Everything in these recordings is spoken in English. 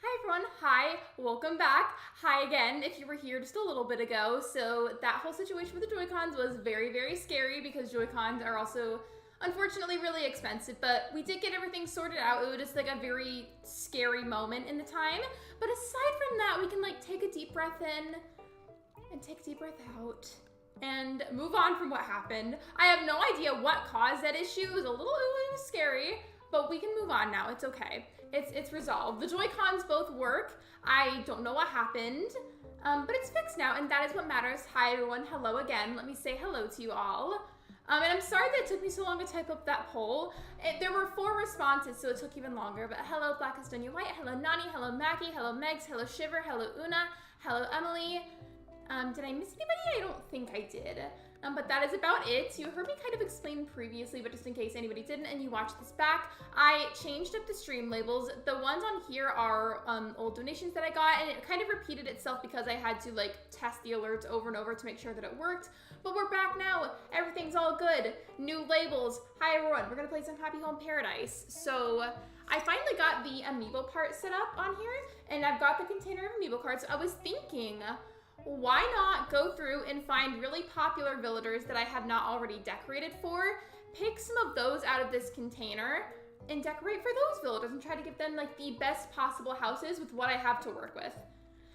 Hi everyone, hi, welcome back. Hi again if you were here just a little bit ago. So that whole situation with the Joy-Cons was very, very scary because Joy-Cons are also unfortunately really expensive, but we did get everything sorted out. It was just like a very scary moment in the time. But aside from that, we can like take a deep breath in and take a deep breath out and move on from what happened. I have no idea what caused that issue. It was a little it was scary, but we can move on now. It's okay. It's resolved. The Joy-Cons both work. I don't know what happened, but it's fixed now, and that is what matters. Hi everyone, hello again. Let me say hello to you all. And I'm sorry that it took me so long to type up that poll. There were 4 responses, so it took even longer, but hello Black Estonia White, hello Nani, hello Mackie, hello Megs, hello Shiver, hello Una, hello Emily. Did I miss anybody? I don't think I did. But that is about it. You heard me kind of explain previously, but just in case anybody didn't and you watched this back, I changed up the stream labels. The ones on here are old donations that I got, and it kind of repeated itself because I had to like test the alerts over and over to make sure that it worked. But we're back now. Everything's all good. New labels. Hi everyone. We're gonna play some Happy Home Paradise. So I finally got the amiibo part set up on here, and I've got the container of amiibo cards. So I was thinking, why not go through and find really popular villagers that I have not already decorated for, pick some of those out of this container, and decorate for those villagers and try to give them like the best possible houses with what I have to work with.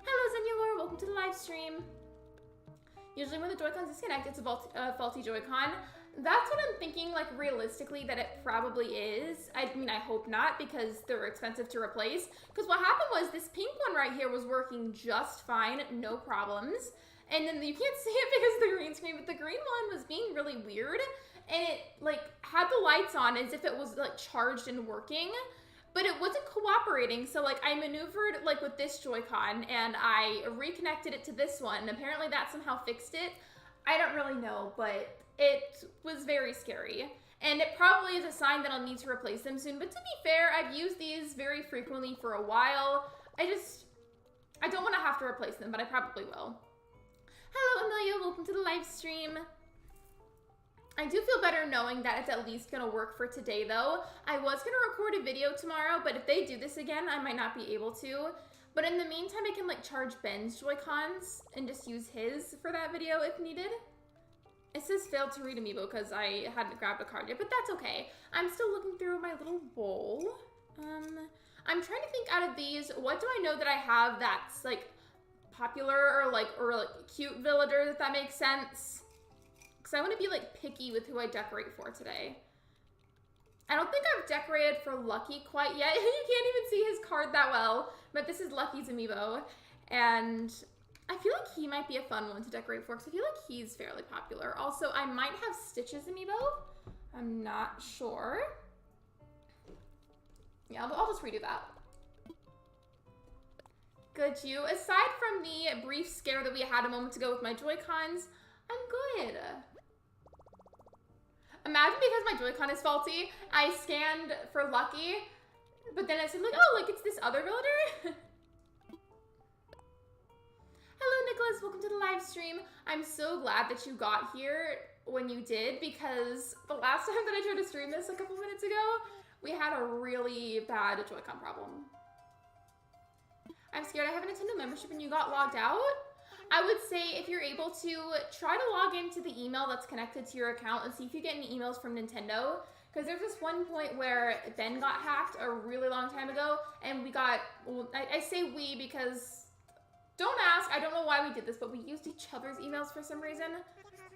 Hello Zenulor, welcome to the live stream. Usually when the Joy-Cons disconnect, it's a faulty Joy-Con. That's what I'm thinking, like realistically, that it probably is. I mean, I hope not, because they're expensive to replace. Because what happened was this pink one right here was working just fine, no problems. And then you can't see it because of the green screen, but the green one was being really weird. And it like had the lights on as if it was like charged and working, but it wasn't cooperating. So like I maneuvered like with this Joy-Con and I reconnected it to this one. Apparently that somehow fixed it. I don't really know, but it was very scary. And it probably is a sign that I'll need to replace them soon. But to be fair, I've used these very frequently for a while. I don't want to have to replace them, but I probably will. Hello, Amelia. Welcome to the live stream. I do feel better knowing that it's at least going to work for today, though. I was going to record a video tomorrow, but if they do this again, I might not be able to. But in the meantime, I can like charge Ben's Joy-Cons and just use his for that video if needed. It says failed to read amiibo because I hadn't grabbed a card yet, but that's okay. I'm still looking through my little bowl. I'm trying to think out of these, what do I know that I have that's like popular or like cute villagers, if that makes sense? Because I want to be like picky with who I decorate for today. I don't think I've decorated for Lucky quite yet. You can't even see his card that well, but this is Lucky's amiibo, and I feel like he might be a fun one to decorate for because I feel like he's fairly popular. Also, I might have Stitch's amiibo. I'm not sure. Yeah, I'll just redo that. Good, you. Aside from the brief scare that we had a moment ago with my Joy-Cons, I'm good. Imagine because my Joy-Con is faulty, I scanned for Lucky, but then it said like, oh, like it's this other villager. Hello, Nicholas. Welcome to the live stream. I'm so glad that you got here when you did, because the last time that I tried to stream this a couple minutes ago, we had a really bad Joy-Con problem. I'm scared I have a Nintendo membership and you got logged out. I would say if you're able to, try to log into the email that's connected to your account and see if you get any emails from Nintendo. Because there's this one point where Ben got hacked a really long time ago, and we got, well, I say we because, don't ask, I don't know why we did this, but we used each other's emails for some reason.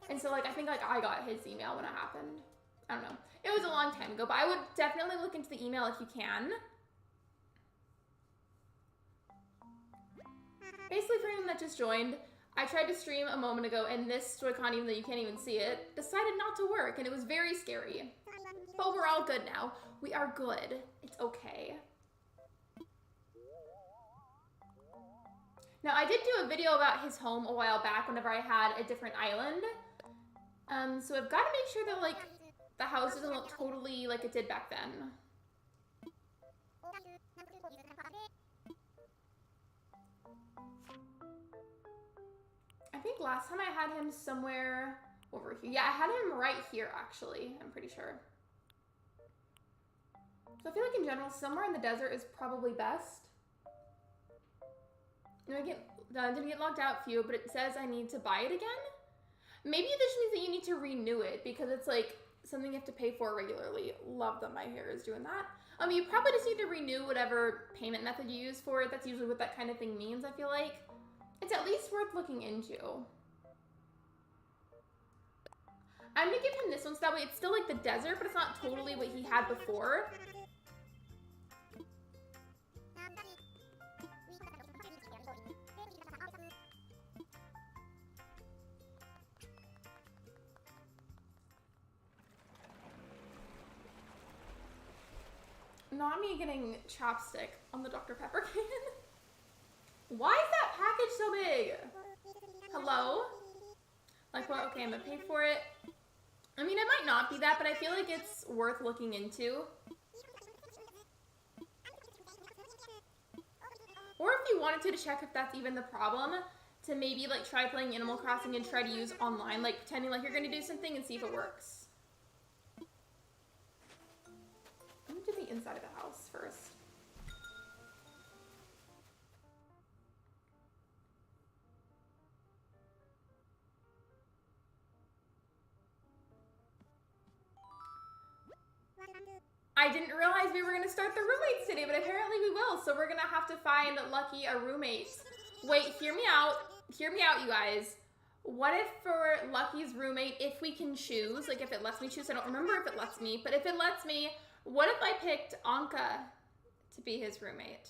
And so like, I think like I got his email when it happened. I don't know. It was a long time ago, but I would definitely look into the email if you can. Basically, for anyone that just joined, I tried to stream a moment ago, and this Joy-Con, even though you can't even see it, decided not to work, and it was very scary. But we're all good now. We are good. It's okay. Now, I did do a video about his home a while back whenever I had a different island. So I've got to make sure that, like, the house doesn't look totally like it did back then. I think last time I had him somewhere over here. Yeah, I had him right here, actually. I'm pretty sure. So I feel like in general, somewhere in the desert is probably best. And I didn't get logged out few, but it says I need to buy it again. Maybe this means that you need to renew it because it's like something you have to pay for regularly. Love that my hair is doing that. You probably just need to renew whatever payment method you use for it. That's usually what that kind of thing means, I feel like. It's at least worth looking into. I'm gonna give him this one so that way it's still like the desert, but it's not totally what he had before. Not me getting chapstick on the Dr. Pepper can. Why is that package so big? Hello? Like what? Okay, I'm gonna pay for it. I mean, it might not be that, but I feel like it's worth looking into. Or if you wanted to check if that's even the problem, to maybe like try playing Animal Crossing and try to use online, like pretending like you're gonna do something and see if it works. Let me do the inside of the house first. I didn't realize we were going to start the roommates today, but apparently we will. So we're going to have to find Lucky a roommate. Wait, hear me out. Hear me out, you guys. What if for Lucky's roommate, if we can choose, like if it lets me choose, I don't remember if it lets me, but if it lets me, what if I picked Anka to be his roommate?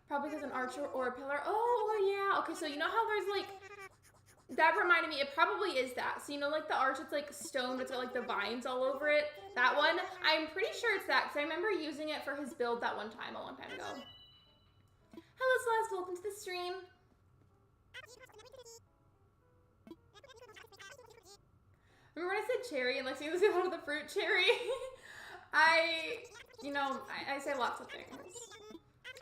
Probably because an archer or a pillar. Oh, yeah. Okay, so you know how there's like, that reminded me, it probably is that. So you know like the arch, it's like stone, but it's got like the vines all over it? That one? I'm pretty sure it's that, because I remember using it for his build that one time, a long time ago. Hello, Celeste. Welcome to the stream. Remember when I said cherry and Lexi was out of the fruit cherry? I say lots of things.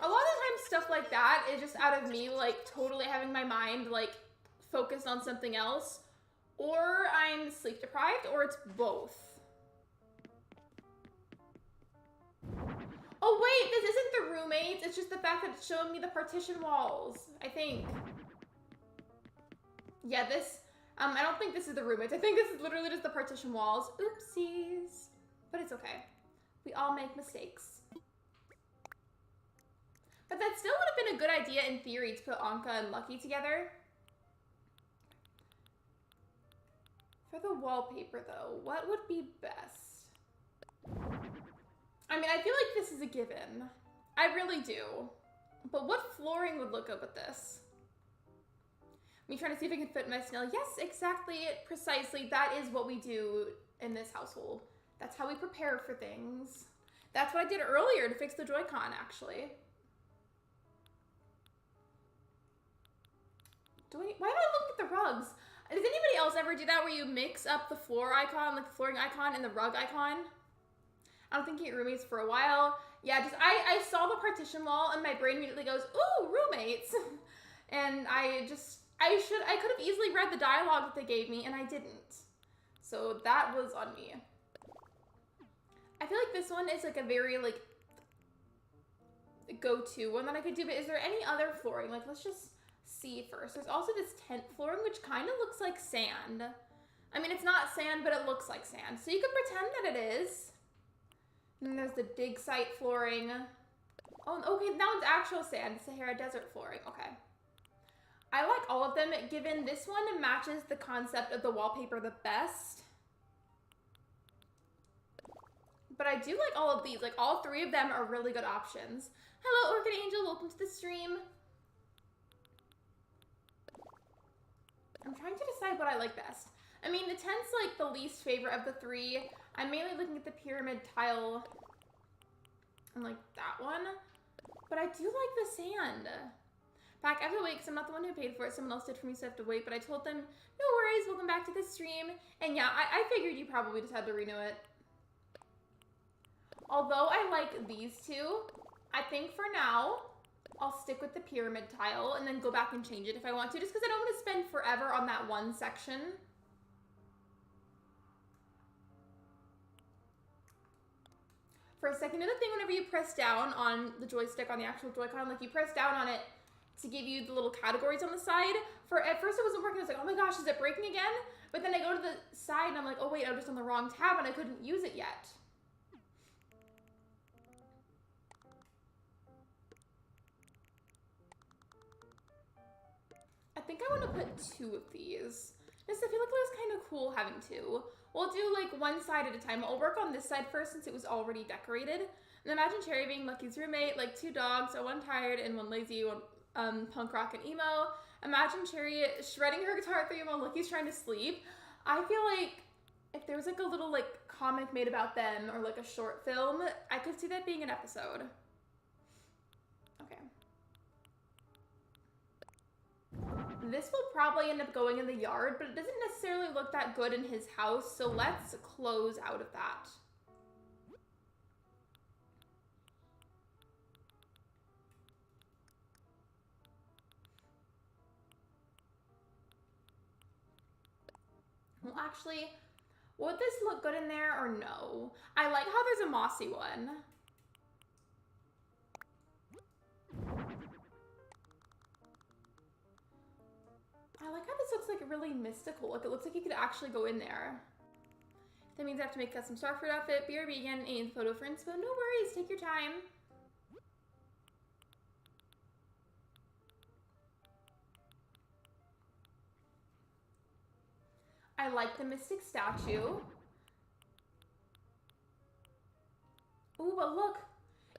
A lot of times stuff like that is just out of me, like, totally having my mind, like, focused on something else. Or I'm sleep deprived, or it's both. Oh, wait, this isn't the roommates. It's just the fact that it's showing me the partition walls, I think. Yeah, this... I don't think this is the roommates. I think this is literally just the partition walls. Oopsies. But it's okay. We all make mistakes. But that still would have been a good idea in theory to put Anka and Lucky together. For the wallpaper though, what would be best? I mean, I feel like this is a given. I really do. But what flooring would look good with this? Me trying to see if I can fit my snail. Yes, exactly, precisely. That is what we do in this household. That's how we prepare for things. That's what I did earlier to fix the Joy-Con, actually. Why do I look at the rugs? Does anybody else ever do that where you mix up the floor icon, like the flooring icon and the rug icon? I don't think you roommates for a while. Yeah, just I saw the partition wall and my brain immediately goes, ooh, roommates. And I could have easily read the dialogue that they gave me and I didn't. So that was on me. I feel like this one is like a very like go-to one that I could do, but is there any other flooring? Like, let's just see first. There's also this tent flooring, which kind of looks like sand. I mean, it's not sand, but it looks like sand. So you could pretend that it is. And then there's the dig site flooring. Oh, okay, that one's actual sand. Sahara Desert flooring, okay. I like all of them, given this one matches the concept of the wallpaper the best. But I do like all of these. Like, all three of them are really good options. Hello, Orchid Angel. Welcome to the stream. I'm trying to decide what I like best. I mean, the tent's like the least favorite of the three. I'm mainly looking at the pyramid tile and like that one. But I do like the sand. Back, I have to wait because I'm not the one who paid for it. Someone else did for me, so I have to wait. But I told them, no worries, welcome back to the stream. And yeah, I figured you probably just had to renew it. Although I like these two, I think for now, I'll stick with the pyramid tile and then go back and change it if I want to, just because I don't want to spend forever on that one section. For a second, another thing, whenever you press down on the joystick, on the actual Joy-Con, like you press down on it to give you the little categories on the side. At first it wasn't working. I was like, oh my gosh, is it breaking again? But then I go to the side and I'm like, oh wait, I'm just on the wrong tab and I couldn't use it yet. I think I want to put 2 of these. Just I feel like it was kind of cool having 2. We'll do like one side at a time. I'll work on this side first since it was already decorated. And imagine Cherry being Lucky's roommate, like 2 dogs, so one tired and one lazy, one punk rock and emo. Imagine Cherry shredding her guitar at 3 while Lucky's trying to sleep. I feel like if there was like a little like comic made about them or like a short film, I could see that being an episode. Okay. This will probably end up going in the yard, but it doesn't necessarily look that good in his house, so let's close out of that. Well, actually, would this look good in there or no? I like how there's a mossy one. I like how this looks like really mystical. Like it looks like you could actually go in there. That means I have to make custom Starfruit outfit. BRB again, and photo for inspo. No worries, take your time. I like the mystic statue. Ooh, but look,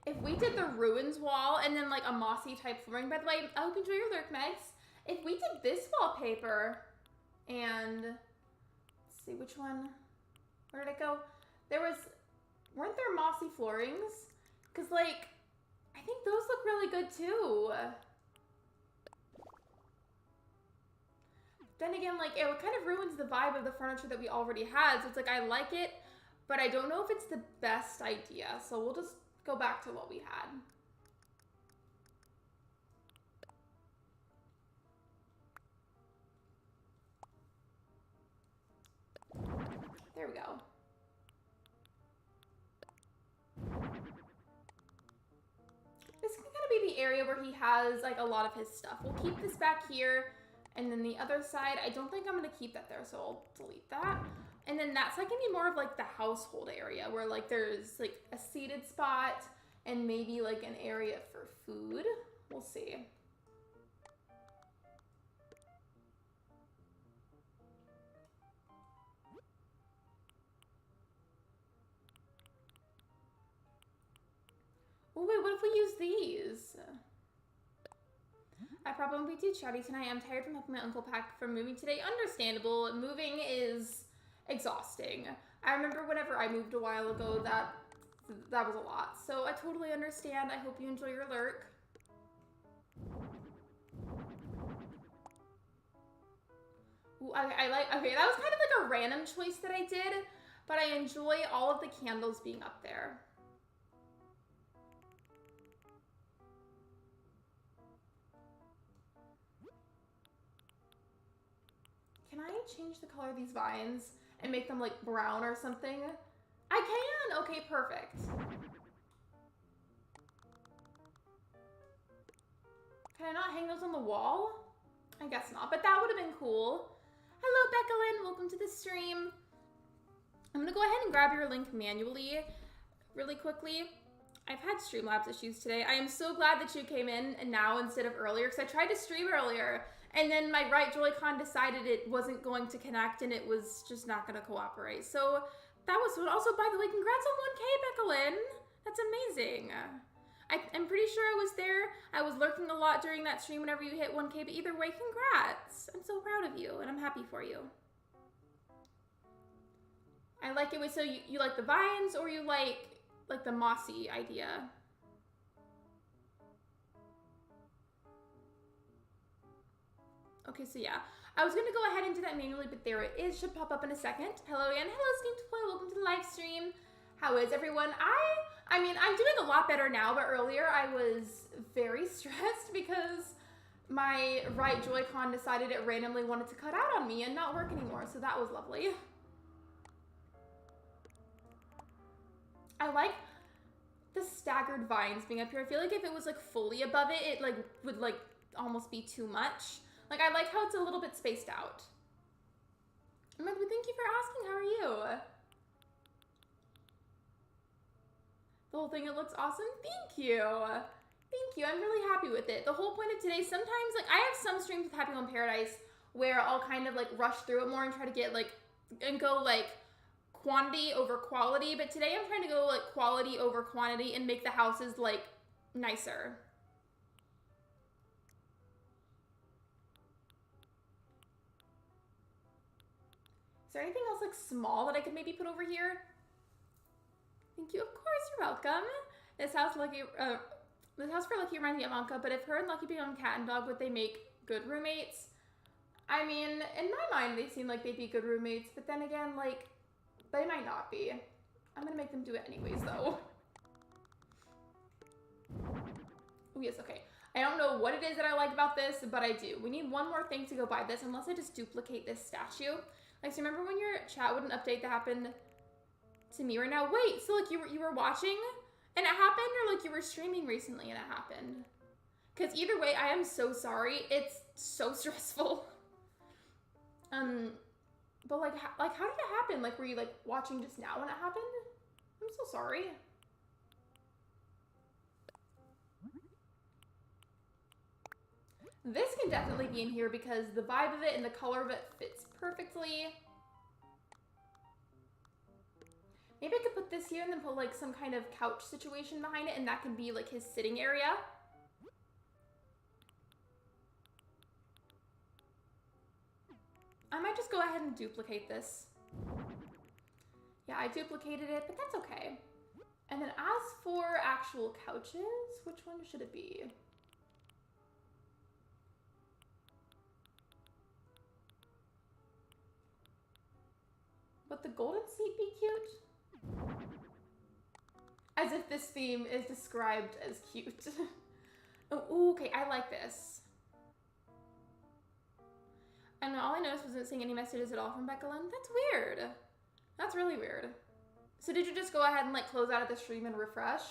if we did the ruins wall and then like a mossy type flooring, by the way, I hope you enjoy your Lurk, Megs. If we did this wallpaper and, let's see, which one, where did it go? Weren't there mossy floorings? Because like, I think those look really good too. Then again, like, it kind of ruins the vibe of the furniture that we already had. So it's like, I like it, but I don't know if it's the best idea. So we'll just go back to what we had. There we go. This can kind of be the area where he has like a lot of his stuff. We'll keep this back here. And then the other side, I don't think I'm gonna keep that there, so I'll delete that. And then that's like gonna be more of like the household area where like there's like a seated spot and maybe like an area for food. We'll see. Oh wait, what if we use these? I probably won't be too chatty tonight. I'm tired from helping my uncle pack from moving today. Understandable. Moving is exhausting. I remember whenever I moved a while ago, that was a lot. So I totally understand. I hope you enjoy your Lurk. Ooh, okay, that was kind of like a random choice that I did, but I enjoy all of the candles being up there. Can I change the color of these vines and make them like brown or something? I can! Okay, perfect. Can I not hang those on the wall? I guess not, but that would have been cool. Hello, Becca Lynn. Welcome to the stream. I'm gonna go ahead and grab your link manually really quickly. I've had Streamlabs issues today. I am so glad that you came in now instead of earlier, because I tried to stream earlier and then my right Joy-Con decided it wasn't going to connect and it was just not going to cooperate. So that was fun. Also, by the way, congrats on 1K, Becca Lynn. That's amazing. I'm pretty sure I was there. I was lurking a lot during that stream whenever you hit 1K, but either way, congrats. I'm so proud of you and I'm happy for you. I like it. Wait, so you like the vines or you like the mossy idea? Okay, so yeah, I was gonna go ahead and do that manually, but there it is. Should pop up in a second. Hello, Ann. Hello, Steam to Play. Welcome to the live stream. How is everyone? I mean, I'm doing a lot better now, but earlier I was very stressed because my right Joy-Con decided it randomly wanted to cut out on me and not work anymore, so that was lovely. I like the staggered vines being up here. I feel like if it was like fully above it, it like would like almost be too much. Like I like how it's a little bit spaced out. I'm like, well, thank you for asking. How are you? The whole thing, it looks awesome. Thank you. Thank you. I'm really happy with it. The whole point of today, sometimes like I have some streams with Happy Home Paradise where I'll kind of like rush through it more and try to get like and go like quantity over quality, but today I'm trying to go like quality over quantity and make the houses like nicer. Is there anything else like small that I could maybe put over here? Thank you. Of course, you're welcome. This house for Lucky reminds me of Anka, but if her and Lucky become cat and dog, would they make good roommates? I mean, in my mind, they seem like they'd be good roommates, but then again, like, they might not be. I'm gonna make them do it anyways, though. Oh, yes, okay. I don't know what it is that I like about this, but I do. We need one more thing to go by this, unless I just duplicate this statue. Like, so remember when your chat wouldn't update that happened to me right now? Wait, so like you were watching and it happened, or like you were streaming recently and it happened? Because either way, I am so sorry. It's so stressful. But like how did it happen? Like, were you like watching just now when it happened? I'm so sorry. This can definitely be in here because the vibe of it and the color of it fits perfectly. Maybe I could put this here and then put like some kind of couch situation behind it, and that can be like his sitting area. I might just go ahead and duplicate this. Yeah, I duplicated it, but that's okay. And then as for actual couches, which one should it be? Would the golden seat be cute? As if this theme is described as cute. Oh, okay, I like this. And all I noticed wasn't seeing any messages at all from Becca Lynn. That's weird. That's really weird. So did you just go ahead and like close out of the stream and refresh?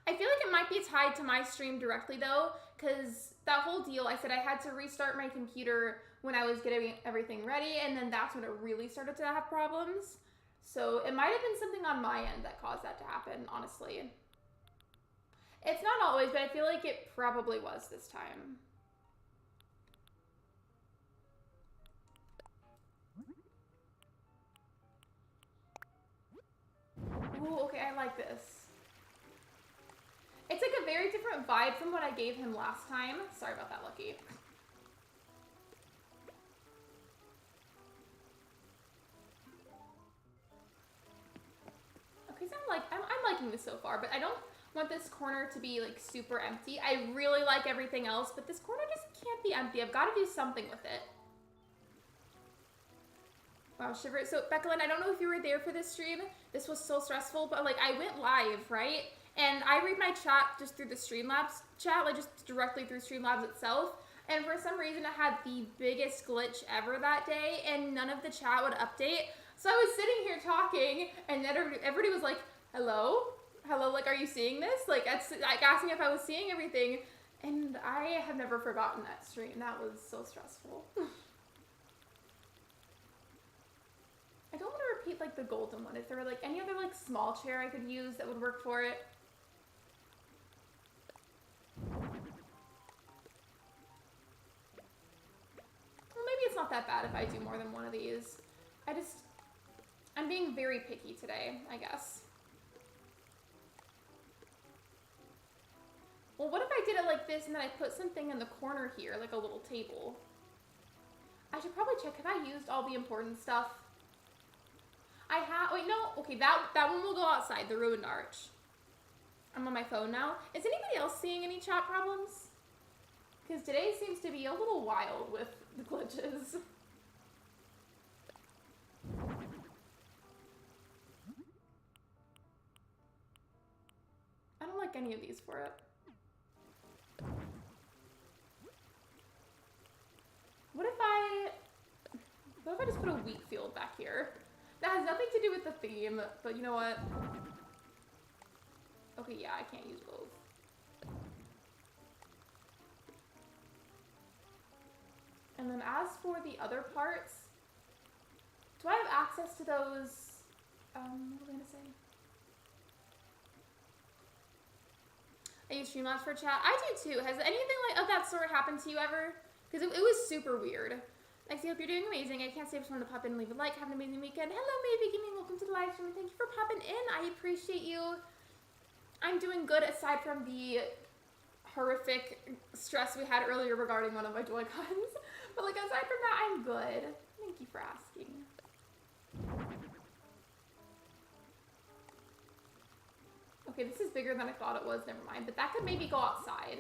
I feel like it might be tied to my stream directly though, because that whole deal, I said I had to restart my computer when I was getting everything ready, and then that's when it really started to have problems. So it might have been something on my end that caused that to happen, honestly. It's not always, but I feel like it probably was this time. Ooh, okay, I like this. It's like a very different vibe from what I gave him last time. Sorry about that, Lucky. Okay, so I'm liking this so far, but I don't want this corner to be like super empty. I really like everything else, but this corner just can't be empty. I've got to do something with it. Wow, shiver. So Becca Lynn, I don't know if you were there for this stream. This was so stressful, but like I went live, right? And I read my chat just through the Streamlabs chat, like just directly through Streamlabs itself. And for some reason, it had the biggest glitch ever that day, and none of the chat would update. So I was sitting here talking, and then everybody was like, hello? Hello, like, are you seeing this? Like asking if I was seeing everything. And I have never forgotten that stream. That was so stressful. I don't want to repeat, like, the golden one. If there were, like, any other, like, small chair I could use that would work for it. Well, maybe it's not that bad if I do more than one of these. I'm being very picky today, I guess. Well, what if I did it like this and then I put something in the corner here, like a little table? I should probably check, have I used all the important stuff? I have, wait, no, okay, that one will go outside, the ruined arch. I'm on my phone now. Is anybody else seeing any chat problems? Because today seems to be a little wild with the glitches. like any of these for it. What if I just put a wheat field back here? That has nothing to do with the theme, but you know what? Okay, yeah, I can't use both. And then as for the other parts, do I have access to those, what was I gonna say? I use Streamlabs for chat. I do too. Has anything like of that sort happened to you ever? Because it was super weird. Lexi, hope you're doing amazing. I can't say I just wanted to pop in and leave a like. Have an amazing weekend. Hello, Maybe Gaming. Welcome to the live stream. Thank you for popping in. I appreciate you. I'm doing good aside from the horrific stress we had earlier regarding one of my Joy-Cons. But like aside from that, I'm good. Thank you for asking. Okay, this is bigger than I thought it was. Never mind. But that could maybe go outside.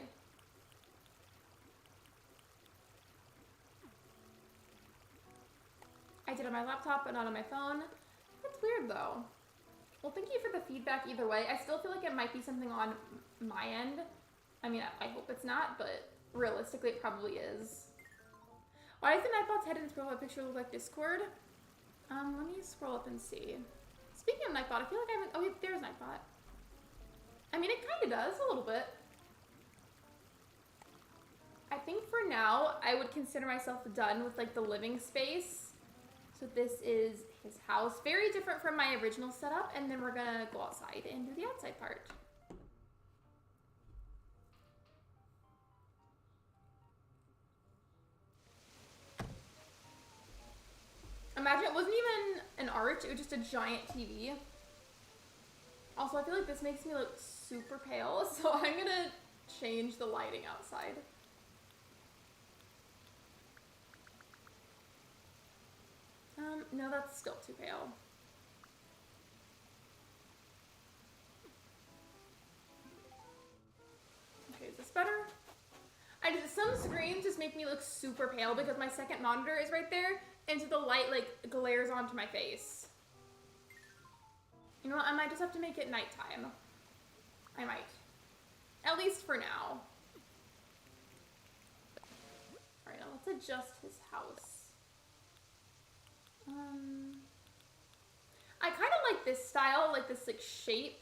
I did on my laptop, but not on my phone. That's weird, though. Well, thank you for the feedback either way. I still feel like it might be something on my end. I mean, I hope it's not, but realistically, it probably is. Why does the Nightbot's head in its profile picture look like Discord? Let me scroll up and see. Speaking of Nightbot, I feel like I haven't... Oh, wait, there's Nightbot. I mean, it kind of does, a little bit. I think for now, I would consider myself done with, like, the living space. So this is his house. Very different from my original setup. And then we're gonna go outside and do the outside part. Imagine it wasn't even an arch, it was just a giant TV. Also, I feel like this makes me look super pale, so I'm gonna change the lighting outside. No, that's still too pale. Okay, is this better? Some screens just make me look super pale because my second monitor is right there, and so the light like glares onto my face. You know what, I might just have to make it nighttime. I might. At least for now. Alright, now let's adjust his house. I kind of like this style, like this like shape.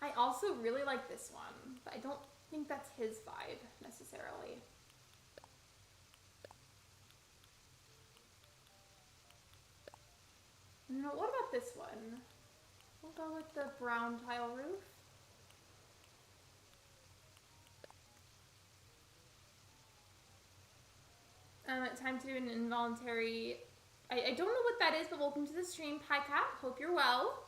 I also really like this one, but I don't think that's his vibe necessarily. No, what about this one? We'll go with the brown tile roof. Time to do an involuntary... I don't know what that is, but welcome to the stream. Hi, Kat. Hope you're well.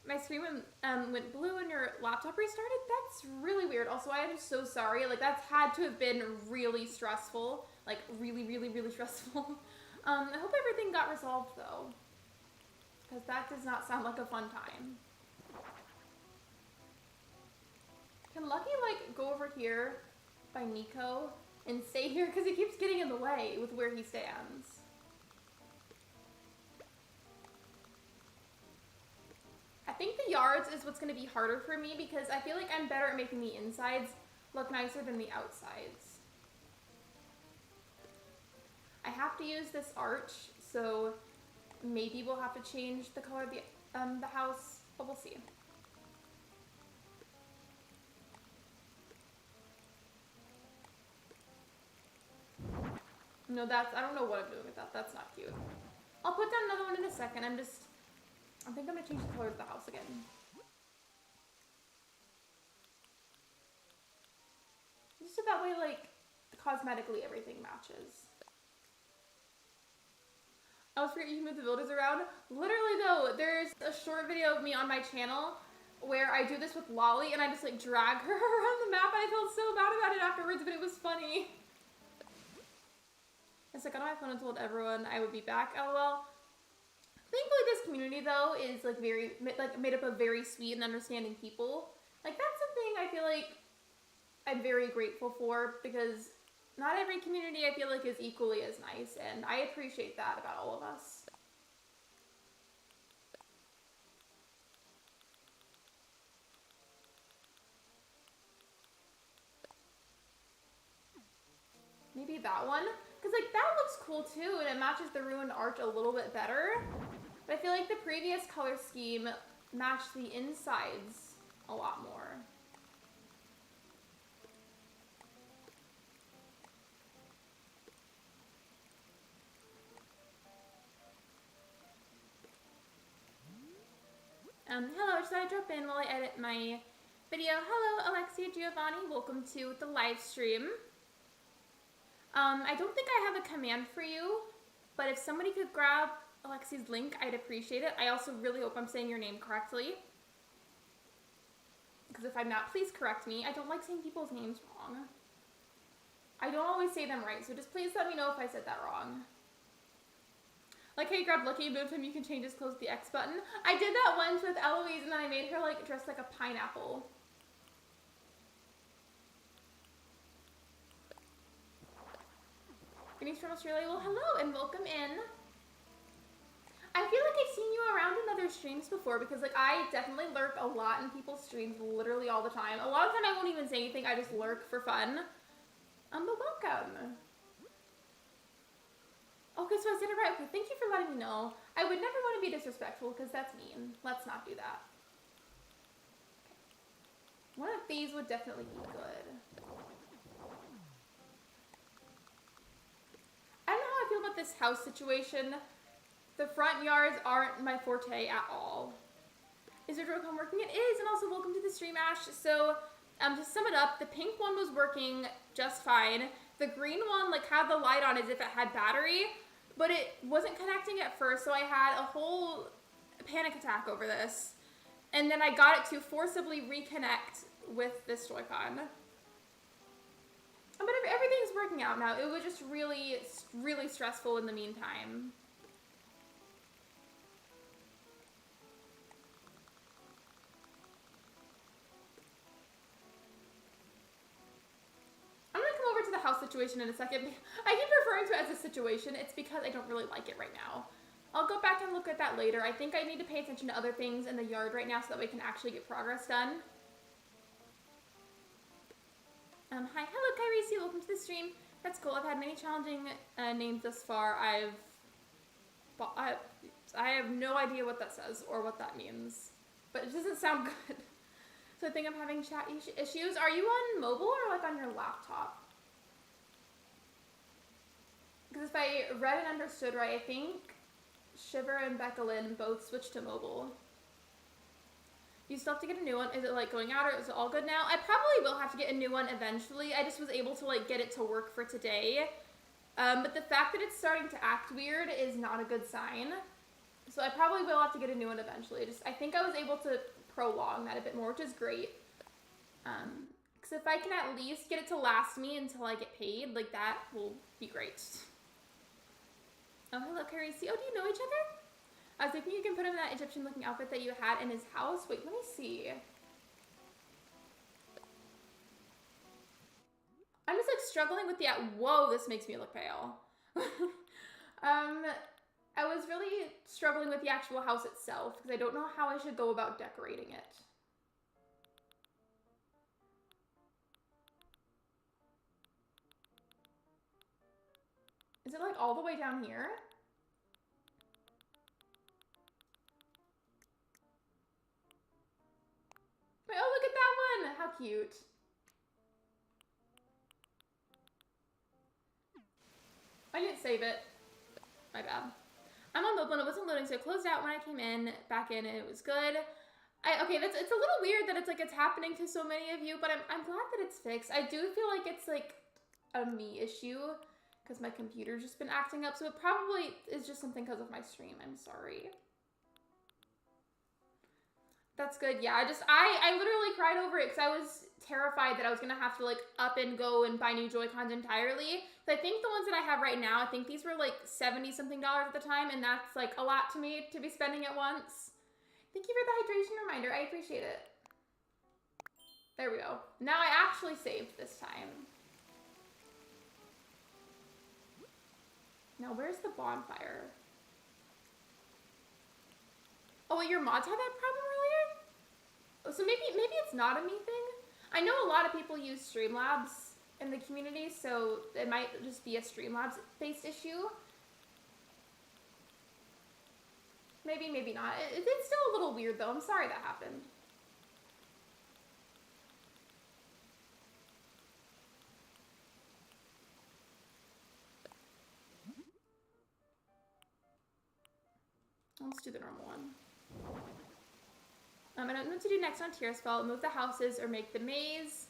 My screen went blue and your laptop restarted? That's really weird. Also, I am so sorry. Like, that's had to have been really stressful. Like, really, really, really stressful. I hope everything got resolved, though. Because that does not sound like a fun time. Can Lucky, like, go over here by Nico and stay here? Because he keeps getting in the way with where he stands. I think the yards is what's going to be harder for me because I feel like I'm better at making the insides look nicer than the outsides. I have to use this arch, so maybe we'll have to change the color of the house, but we'll see. No, I don't know what I'm doing with that. That's not cute. I'll put down another one in a second. I think I'm gonna change the color of the house again. Just so that way, like, cosmetically everything matches. I always forget you can move the builders around. Literally though, there's a short video of me on my channel where I do this with Lolly and I just like drag her around the map and I felt so bad about it afterwards, but it was funny. I got on my phone and told everyone I would be back, lol. Thankfully this community though is like made up of very sweet and understanding people. Like that's something I feel like I'm very grateful for because not every community I feel like is equally as nice and I appreciate that about all of us. maybe that one. Because, like, that looks cool, too, and it matches the ruined arch a little bit better. But I feel like the previous color scheme matched the insides a lot more. Hello, should I drop in while I edit my video? Hello, Alexia Giovanni. Welcome to the live stream. I don't think I have a command for you, but if somebody could grab Alexi's link, I'd appreciate it. I also really hope I'm saying your name correctly. Because if I'm not, please correct me. I don't like saying people's names wrong. I don't always say them right, so just please let me know if I said that wrong. Like how you grabbed Lucky and moved him, you can change his clothes with the X button. I did that once with Eloise, and then I made her like dressed like a pineapple. Greetings from Australia. Well, hello and welcome in. I feel like I've seen you around in other streams before because like I definitely lurk a lot in people's streams literally all the time. A lot of the time I won't even say anything, I just lurk for fun. But welcome. Okay, so I said it right. Okay, thank you for letting me know. I would never want to be disrespectful because that's mean. Let's not do that. Okay. One of these would definitely be good. I don't know how I feel about this house situation. The front yards aren't my forte at all. Is your Drocom working? It is, and also welcome to the stream, Ash. So, to sum it up, the pink one was working just fine. The green one, like, had the light on as if it had battery, but it wasn't connecting at first, so I had a whole panic attack over this. And then I got it to forcibly reconnect with this Joy-Con. But everything's working out now. It was just really, really stressful in the meantime. I'm gonna come over to the house situation in a second. I keep referring to it as a situation. It's because I don't really like it right now. I'll go back and look at that later. I think I need to pay attention to other things in the yard right now so that we can actually get progress done. Hi, hello Kairisi, welcome to the stream. That's cool. I've had many challenging names thus far. I have no idea what that says or what that means, but it doesn't sound good. So I think I'm having chat issues. Are you on mobile or like on your laptop? Because if I read and understood right, I think Shiver and Becca Lynn both switched to mobile. You still have to get a new one. Is it like going out or is it all good now? I probably will have to get a new one eventually. I just was able to like get it to work for today. But the fact that it's starting to act weird is not a good sign. So I probably will have to get a new one eventually. I think I was able to prolong that a bit more, which is great. Because if I can at least get it to last me until I get paid, like that will be great. Oh, hello, Carrie. See, oh, do you know each other? I was thinking you can put him in that Egyptian-looking outfit that you had in his house. Wait, let me see. I'm just like struggling with the, whoa, this makes me look pale. I was really struggling with the actual house itself because I don't know how I should go about decorating it. Is it like all the way down here? Wait, oh, look at that one! How cute. I didn't save it. My bad. I'm on mobile and it wasn't loading, so it closed out when I came in, back in, and it was good. Okay, it's a little weird that it's happening to so many of you, but I'm glad that it's fixed. I do feel like it's like a me issue because my computer's just been acting up, so it probably is just something because of my stream. I'm sorry. That's good. Yeah, I literally cried over it because I was terrified that I was going to have to like up and go and buy new Joy-Cons entirely. So I think the ones that I have right now, I think these were like $70-something at the time, and that's like a lot to me to be spending at once. Thank you for the hydration reminder. I appreciate it. There we go. Now I actually saved this time. Now where's the bonfire? Oh, wait, your mods had that problem earlier? Oh, so maybe it's not a me thing? I know a lot of people use Streamlabs in the community, so it might just be a Streamlabs-based issue. Maybe, maybe not. It's still a little weird, though. I'm sorry that happened. Let's do the normal one. I don't know what to do next on Tierspell. Move the houses or make the maze.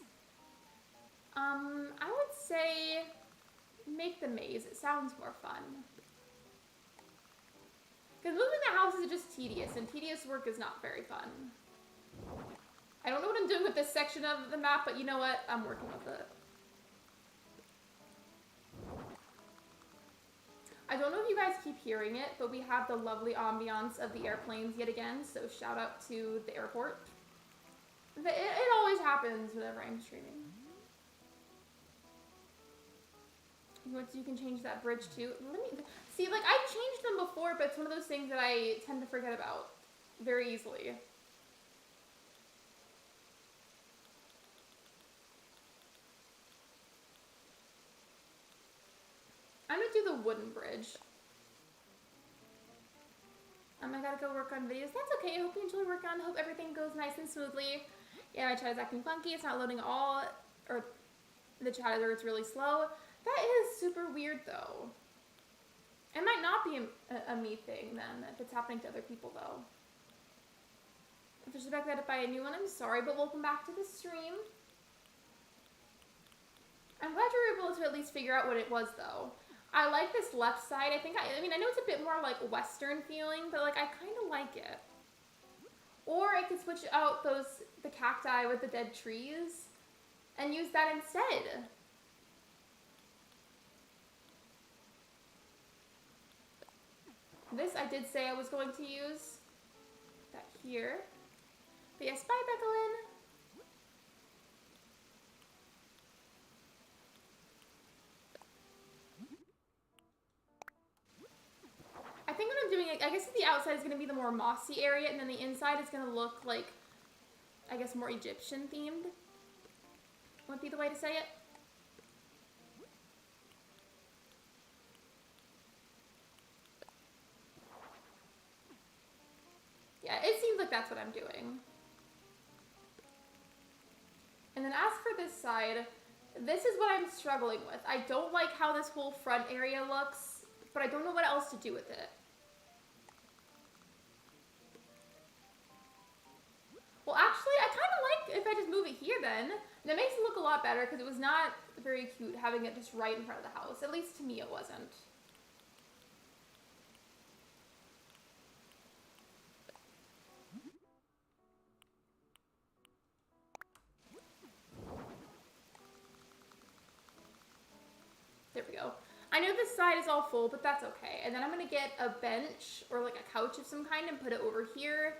I would say make the maze. It sounds more fun. Because moving the houses is just tedious, and tedious work is not very fun. I don't know what I'm doing with this section of the map, but you know what? I'm working with it. I don't know if you guys keep hearing it, but we have the lovely ambiance of the airplanes yet again, so shout out to the airport. It always happens whenever I'm streaming. You can change that bridge too. Let me see, like, I've changed them before, but it's one of those things that I tend to forget about very easily. I'm gonna do the wooden bridge. I gotta go work on videos. That's okay. I hope you enjoy working on. I hope everything goes nice and smoothly. Yeah, my chat is acting funky. It's not loading at all. Or the chat is, or it's really slow. That is super weird, though. It might not be a me thing, then, if it's happening to other people, though. If there's a back that to buy a new one, I'm sorry, but welcome back to the stream. I'm glad you were able to at least figure out what it was, though. I like this left side. I mean, I know it's a bit more, like, Western feeling, but, like, I kind of like it. Or I could switch out the cacti with the dead trees and use that instead. This I did say I was going to use that here. But yes, bye, Beckelin. I think what I'm doing, I guess the outside is going to be the more mossy area, and then the inside is going to look like, I guess, more Egyptian themed. Would be the way to say it. Yeah, it seems like that's what I'm doing. And then as for this side, this is what I'm struggling with. I don't like how this whole front area looks, but I don't know what else to do with it. Well, actually, I kind of like if I just move it here then. And it makes it look a lot better because it was not very cute having it just right in front of the house. At least to me it wasn't. There we go. I know this side is all full, but that's okay. And then I'm going to get a bench or like a couch of some kind and put it over here.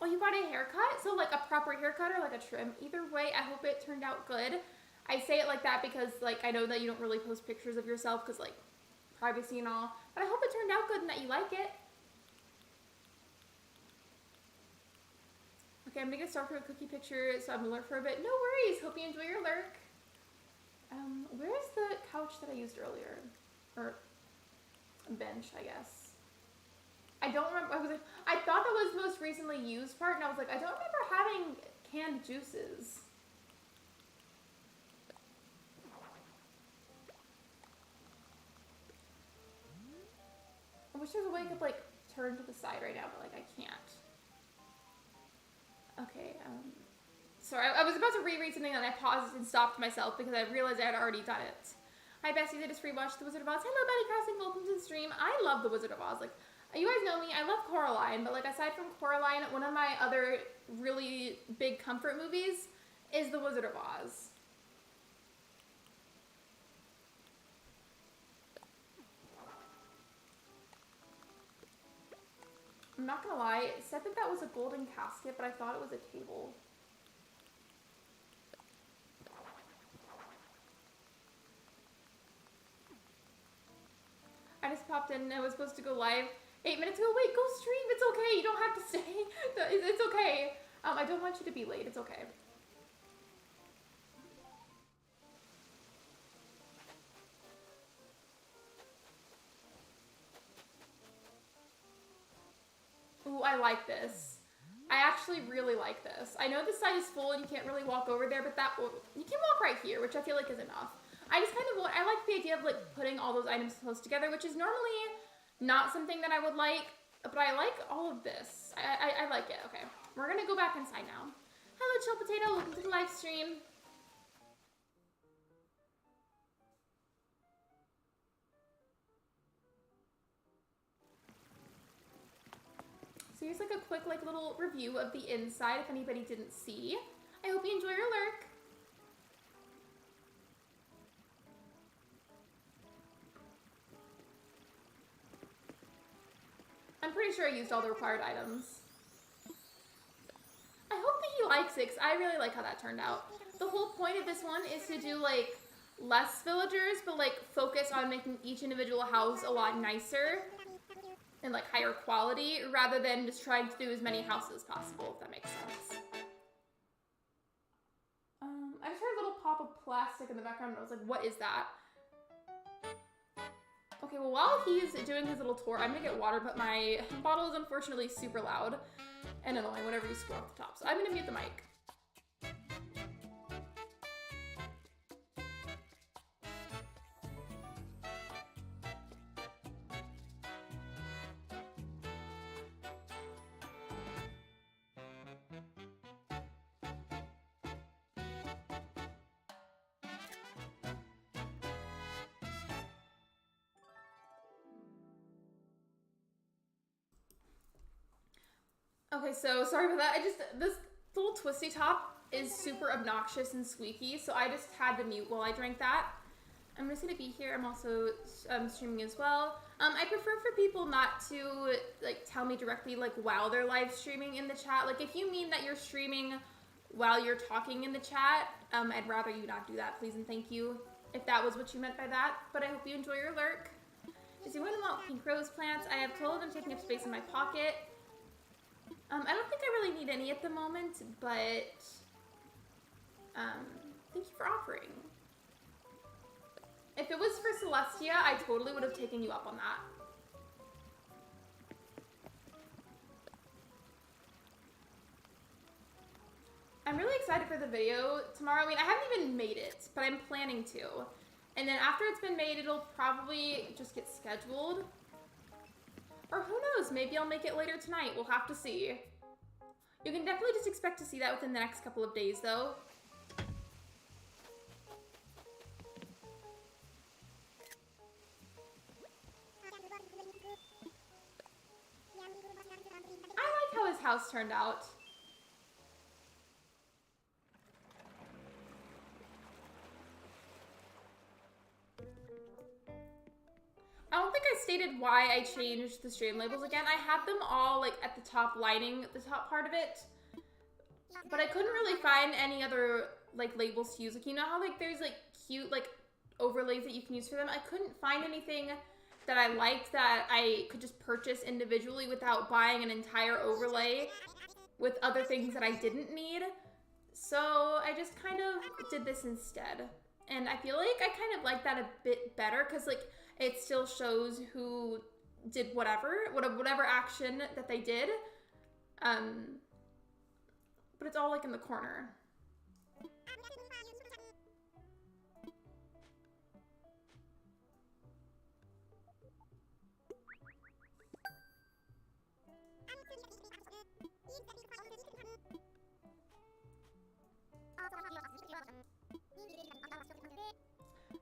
Oh, you got a haircut? So like a proper haircut or like a trim? Either way, I hope it turned out good. I say it like that because like I know that you don't really post pictures of yourself because like privacy and all. But I hope it turned out good and that you like it. Okay, I'm going to get started with a cookie picture, so I'm going to lurk for a bit. No worries. Hope you enjoy your lurk. Where's the couch that I used earlier? Or bench, I guess. I don't remember. I thought that was the most recently used part, and I was like, I don't remember having canned juices. I wish there was a way I could like turn to the side right now, but like I can't. Okay, sorry, I was about to reread something and I paused and stopped myself because I realized I had already done it. Hi besties, I just rewatched The Wizard of Oz. Hello Betty Crossing, welcome to the stream. I love The Wizard of Oz. Like, you guys know me, I love Coraline, but like aside from Coraline, one of my other really big comfort movies is The Wizard of Oz. I'm not gonna lie, it said that that was a golden casket, but I thought it was a table. I just popped in and I was supposed to go live 8 minutes ago. Wait, go stream. It's okay. You don't have to stay. It's okay. I don't want you to be late. It's okay. I like this. I actually really like this. I know this side is full and you can't really walk over there, but you can walk right here, which I feel like is enough. I just kind of, I like the idea of like putting all those items close together, which is normally not something that I would like, but I like all of this. I like it. Okay, we're gonna go back inside now. Hello, Chill Potato, welcome to the live stream. So here's like a quick like little review of the inside if anybody didn't see. I hope you enjoy your lurk. I'm pretty sure I used all the required items. I hope that he likes it, because I really like how that turned out. The whole point of this one is to do like less villagers, but like focus on making each individual house a lot nicer and like higher quality, rather than just trying to do as many houses as possible, if that makes sense. I just heard a little pop of plastic in the background, and I was like, what is that? Okay, well, while he's doing his little tour, I'm gonna get water, but my bottle is unfortunately super loud and annoying whenever you scroll off the top, so I'm gonna mute the mic. Okay, so sorry about that. This little twisty top is super obnoxious and squeaky, so I just had to mute while I drank that. I'm just gonna be here. I'm also streaming as well. I prefer for people not to like tell me directly like while they're live streaming in the chat. Like if you mean that you're streaming while you're talking in the chat, I'd rather you not do that, please and thank you, if that was what you meant by that. But I hope you enjoy your lurk. Does anyone want pink rose plants? I have told them taking up space in my pocket. I don't think I really need any at the moment, but thank you for offering. If it was for Celestia, I totally would have taken you up on that. I'm really excited for the video tomorrow. I mean, I haven't even made it, but I'm planning to. And then after it's been made, it'll probably just get scheduled. Or who knows, maybe I'll make it later tonight. We'll have to see. You can definitely just expect to see that within the next couple of days, though. I like how his house turned out. I don't think I stated why I changed the stream labels again. I had them all like at the top lining, the top part of it, but I couldn't really find any other like labels to use. Like, you know how like there's like cute like overlays that you can use for them? I couldn't find anything that I liked that I could just purchase individually without buying an entire overlay with other things that I didn't need. So I just kind of did this instead. And I feel like I kind of like that a bit better, because like it still shows who did whatever action that they did. But it's all like in the corner.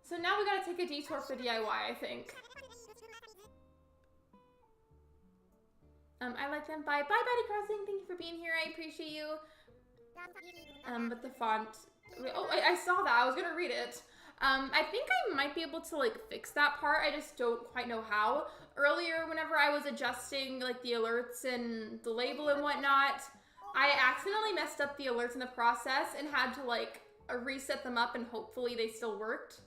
So now we gotta take a detour for DIY, I think. I like them. Bye, Betty Crossing. Thank you for being here. I appreciate you. But the font. Oh, I saw that. I was gonna read it. I think I might be able to like fix that part. I just don't quite know how. Earlier, whenever I was adjusting like the alerts and the label and whatnot, I accidentally messed up the alerts in the process and had to like reset them up, and hopefully they still worked.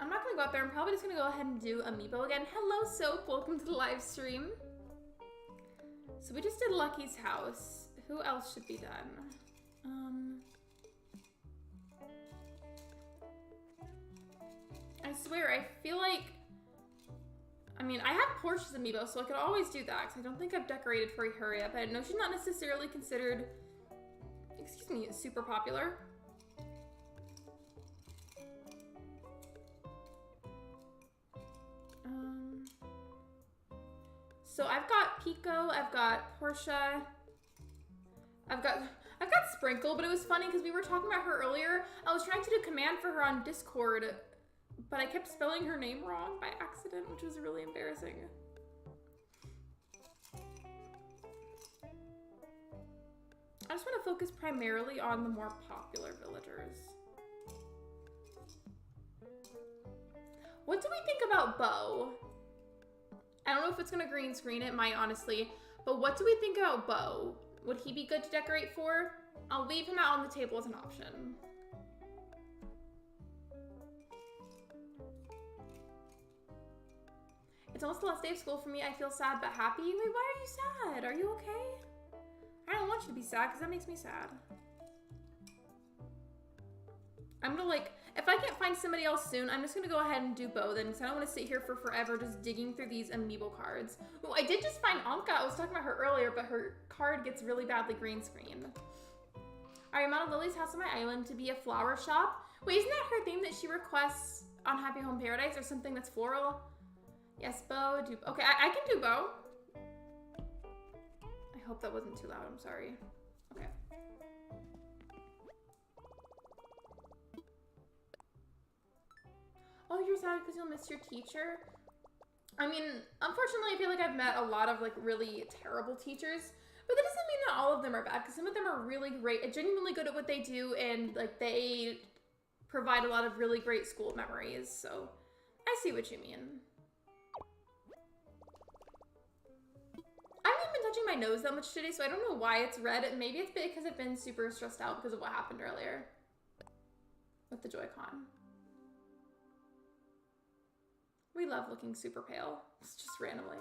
I'm not gonna go out there. I'm probably just gonna go ahead and do Amiibo again. Hello, Soap. Welcome to the live stream. So we just did Lucky's house. Who else should be done? swear, I feel like... I mean, I have Portia's amiibo, so I could always do that, because I don't think I've decorated for her yet, but I know she's not necessarily considered, excuse me, super popular. So I've got Pico, I've got Portia, I've got Sprinkle, but it was funny because we were talking about her earlier. I was trying to do command for her on Discord, but I kept spelling her name wrong by accident, which was really embarrassing. I just want to focus primarily on the more popular villagers. What do we think about Bo? I don't know if it's gonna green screen, it might honestly, but what do we think about Bo? Would he be good to decorate for? I'll leave him out on the table as an option. It's almost the last day of school for me. I feel sad but happy. Wait, why are you sad? Are you okay? I don't want you to be sad because that makes me sad. I'm gonna if I can't find somebody else soon, I'm just gonna go ahead and do Bo then, because I don't want to sit here for forever just digging through these amiibo cards. Oh, I did just find Anka. I was talking about her earlier, but her card gets really badly green screened. I am out of Lily's house on my island to be a flower shop. Wait, isn't that her theme that she requests on Happy Home Paradise or something that's floral? Yes, Bo. Okay, I can do Bo. I hope that wasn't too loud. I'm sorry. Okay. Oh, you're sad because you'll miss your teacher? I mean, unfortunately, I feel like I've met a lot of really terrible teachers, but that doesn't mean that all of them are bad, because some of them are really great, genuinely good at what they do, and they provide a lot of really great school memories, so I see what you mean. I haven't been touching my nose that much today, so I don't know why it's red. Maybe it's because I've been super stressed out because of what happened earlier with the Joy-Con. We love looking super pale. It's just randomly.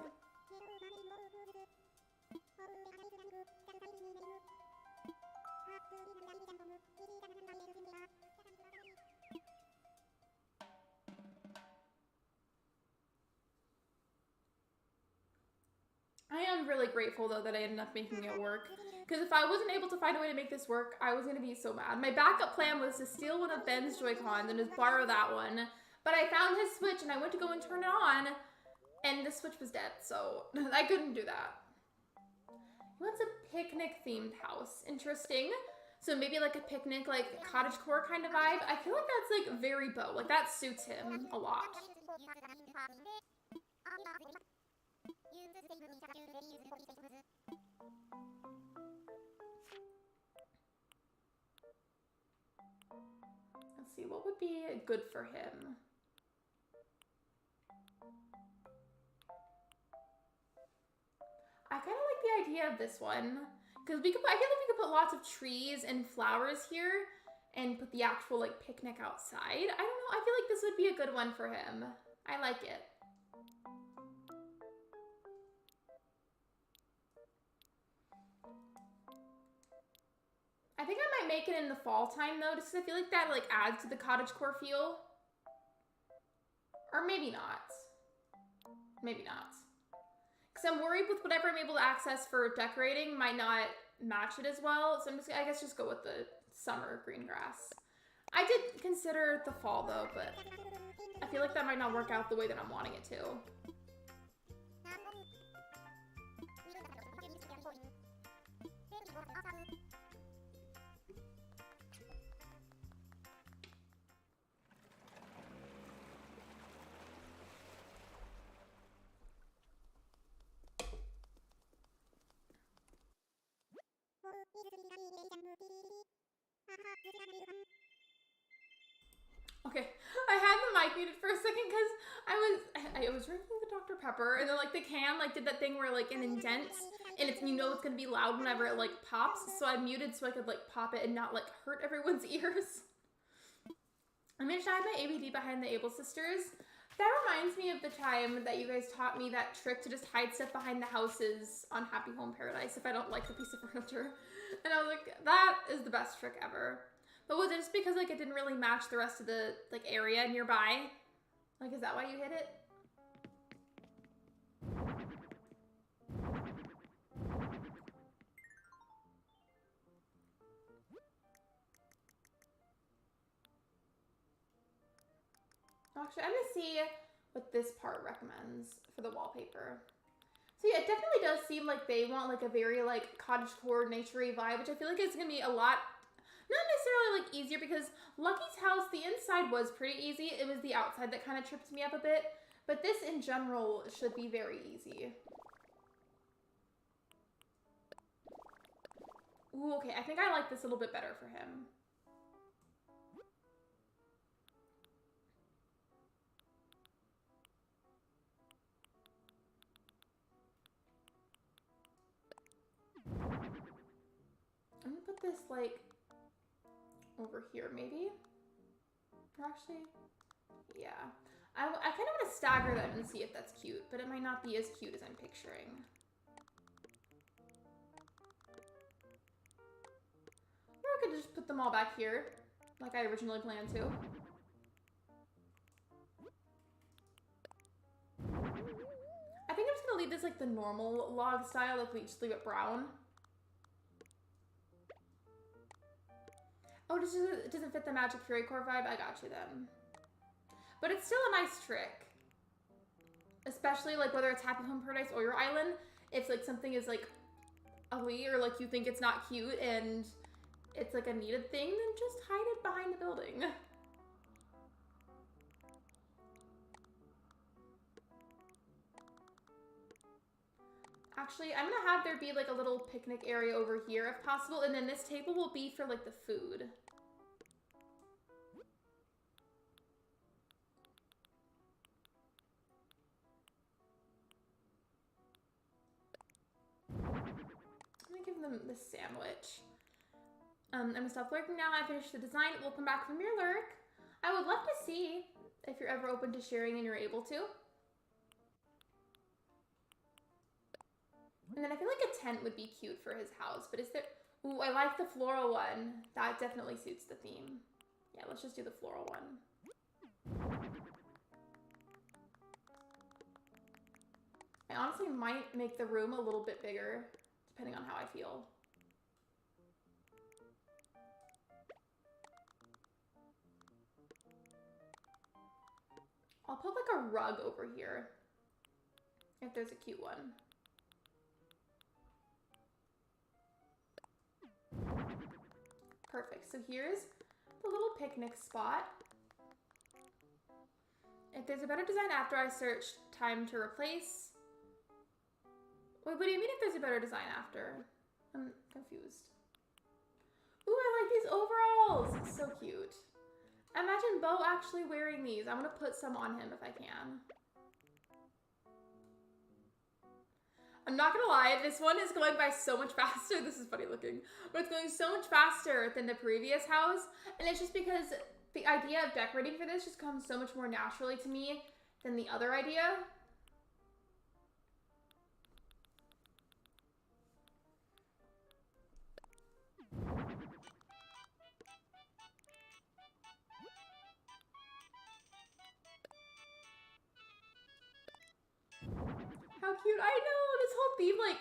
I am really grateful though that I ended up making it work. Because if I wasn't able to find a way to make this work, I was going to be so mad. My backup plan was to steal one of Ben's Joy-Cons and just borrow that one. But I found his Switch and I went to go and turn it on and the Switch was dead, so I couldn't do that. He wants a picnic themed house. Interesting. So maybe a picnic, cottagecore kind of vibe. I feel like that's very Bo. That suits him a lot. Let's see, what would be good for him? I kind of like the idea of this one because I feel like we could put lots of trees and flowers here and put the actual picnic outside. I don't know. I feel like this would be a good one for him. I like it. I think I might make it in the fall time though, just because I feel like that adds to the cottagecore feel. Or maybe not. Maybe not. Because I'm worried with whatever I'm able to access for decorating might not match it as well. So I'm I guess just go with the summer green grass. I did consider the fall though, but I feel like that might not work out the way that I'm wanting it to. Okay, I had the mic muted for a second because I was drinking the Dr. Pepper and then the can did that thing where an indent and it's it's gonna be loud whenever it pops, so I muted so I could pop it and not hurt everyone's ears. I managed to hide my ABD behind the Able Sisters. That reminds me of the time that you guys taught me that trick to just hide stuff behind the houses on Happy Home Paradise if I don't like the piece of furniture. And I was like, that is the best trick ever. But was it just because it didn't really match the rest of the area nearby? Like, is that why you hit it? Actually, I'm gonna see what this part recommends for the wallpaper. So yeah, it definitely does seem like they want like a very like cottagecore nature-y vibe, which I feel like is gonna be a lot, not necessarily like easier, because Lucky's house, the inside was pretty easy. It was the outside that kind of tripped me up a bit, but this in general should be very easy. Ooh, okay, I think I like this a little bit better for him. I'm gonna put this like over here maybe. Or actually, yeah. I kind of want to stagger them and see if that's cute, but it might not be as cute as I'm picturing. Or I could just put them all back here, like I originally planned to. I think I'm just gonna leave this like the normal log style, like we just leave it brown. Oh, it doesn't fit the Magic Fury Core vibe? I got you then. But it's still a nice trick. Especially like whether it's Happy Home Paradise or your island. If like something is like ugly or like you think it's not cute and it's like a needed thing, then just hide it behind the building. Actually, I'm gonna have there be like a little picnic area over here if possible, and then this table will be for like the food. I'm gonna give them the sandwich. I'm gonna stop lurking now. I finished the design. We'll come back from your lurk. I would love to see if you're ever open to sharing and you're able to. And then I feel like a tent would be cute for his house, but is there... Ooh, I like the floral one. That definitely suits the theme. Yeah, let's just do the floral one. I honestly might make the room a little bit bigger, depending on how I feel. I'll put like a rug over here, if there's a cute one. Perfect. So here's the little picnic spot. If there's a better design after I searched time to replace. Wait, what do you mean if there's a better design after? I'm confused. Ooh, I like these overalls. So cute. Imagine Bo actually wearing these. I'm gonna put some on him if I can. I'm not gonna lie, this one is going by so much faster. This is funny looking, but it's going so much faster than the previous house. And it's just because the idea of decorating for this just comes so much more naturally to me than the other idea. How cute. I know, this whole theme, like,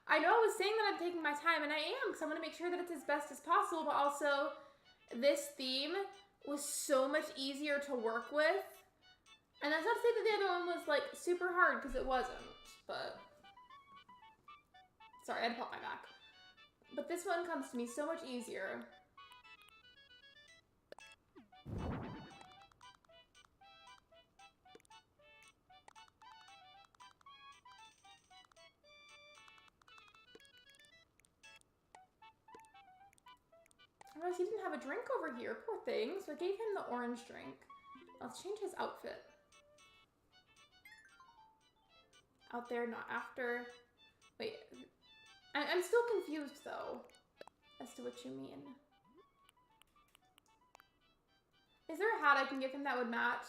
I know I was saying that I'm taking my time, and I am, because I want to make sure that it's as best as possible, but also, this theme was so much easier to work with. And that's not to say that the other one was, like, super hard, because it wasn't, but... Sorry, I had to pop my back. But this one comes to me so much easier. Oh, he didn't have a drink over here, poor thing. So I gave him the orange drink. Let's change his outfit. Out there, not after. Wait, I'm still confused though, as to what you mean. Is there a hat I can give him that would match?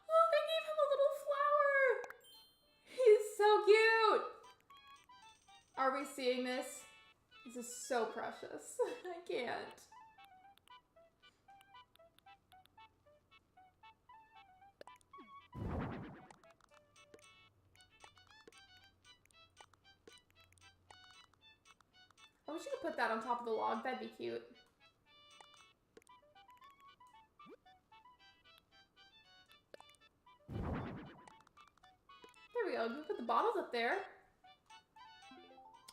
Look, I gave him a little flower! He's so cute! Are we seeing this? This is so precious. I can't. wish you could put that on top of the log. That'd be cute. There we go. You put the bottles up there.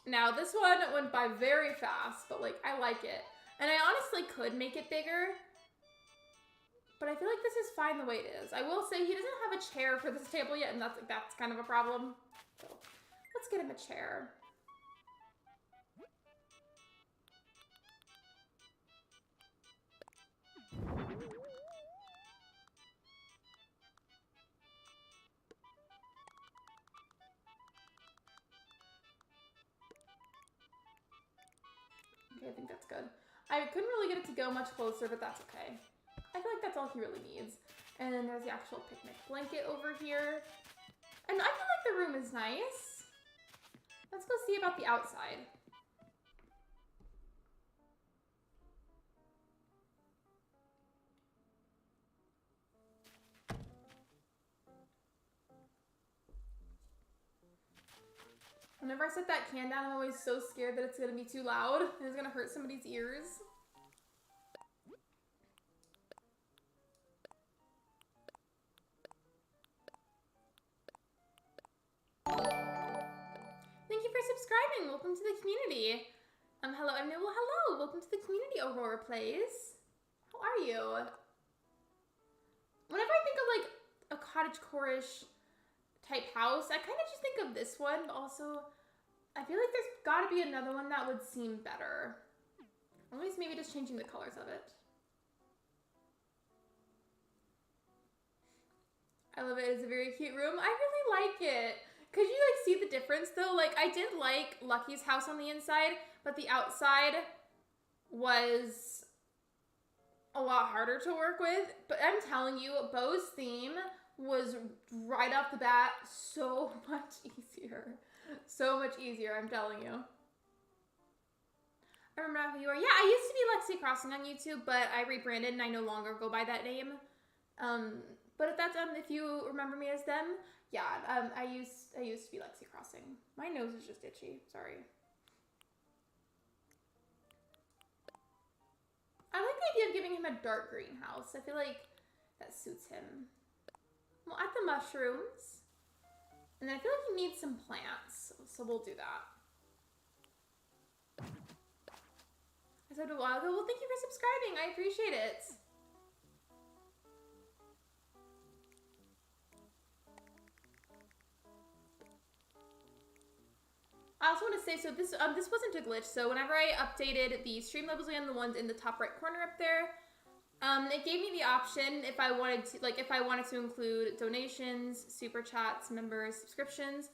Now, this one went by very fast, but, like, I like it. And I honestly could make it bigger, but I feel like this is fine the way it is. I will say he doesn't have a chair for this table yet, and that's kind of a problem. So, let's get him a chair. Okay, I think that's good. I couldn't really get it to go much closer, but that's okay. I feel like that's all he really needs. And then there's the actual picnic blanket over here. And I feel like the room is nice. Let's go see about the outside. Whenever I set that can down, I'm always so scared that it's gonna be too loud and it's gonna hurt somebody's ears. Thank you for subscribing. Welcome to the community. Hello, well, hello. Welcome to the community, Aurora Plays. How are you? Whenever I think of like a cottagecore-ish type house, I kind of just think of this one, but also I feel like there's got to be another one that would seem better. Or at least maybe just changing the colors of it. I love it. It's a very cute room. I really like it. Could you like see the difference though? Like I did like Lucky's house on the inside, but the outside was a lot harder to work with. But I'm telling you, Beau's theme was right off the bat so much easier. So much easier, I'm telling you. I remember who you are. Yeah, I used to be Lexi Crossing on YouTube, but I rebranded and I no longer go by that name. But if that's if you remember me as them, yeah, I used to be Lexi Crossing. My nose is just itchy. Sorry. I like the idea of giving him a dark green house. I feel like that suits him. We'll add the mushrooms. And I feel like he needs some plants, so we'll do that. I said a while ago, well, thank you for subscribing. I appreciate it. I also want to say, so this wasn't a glitch. So whenever I updated the Streamlabs and the ones in the top right corner up there, it gave me the option if I wanted to include donations, super chats, members, subscriptions.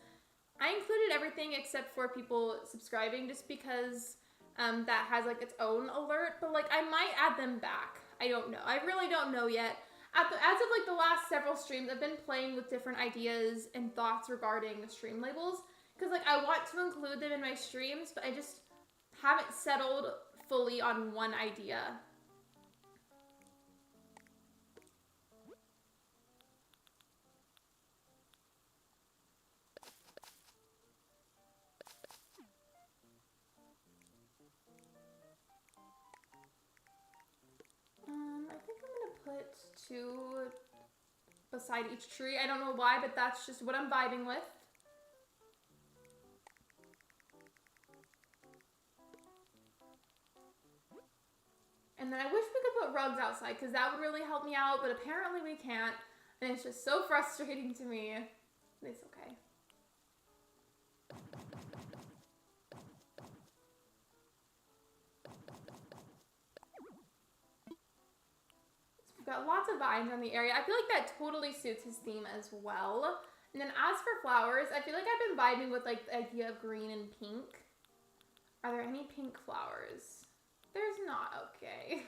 I included everything except for people subscribing just because that has like its own alert, but like I might add them back. I don't know. I really don't know yet. As of like the last several streams, I've been playing with different ideas and thoughts regarding stream labels because like I want to include them in my streams, but I just haven't settled fully on one idea. I think I'm gonna put 2 beside each tree. I don't know why, but that's just what I'm vibing with. And then I wish we could put rugs outside because that would really help me out, but apparently we can't. And it's just so frustrating to me. It's okay. We've got lots of vines on the area. I feel like that totally suits his theme as well. And then as for flowers, I feel like I've been vibing with like the idea of green and pink. Are there any pink flowers? There's not. Okay.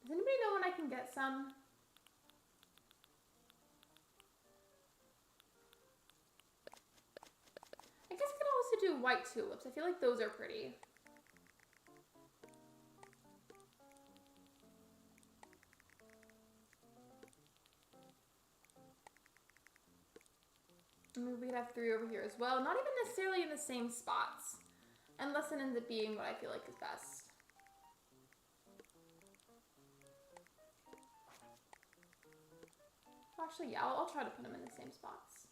Does anybody know when I can get some? I guess I could also do white tulips. I feel like those are pretty. Maybe we could have 3 over here as well. Not even necessarily in the same spots. unless it ends up being what I feel like is best. Actually, yeah, I'll try to put them in the same spots.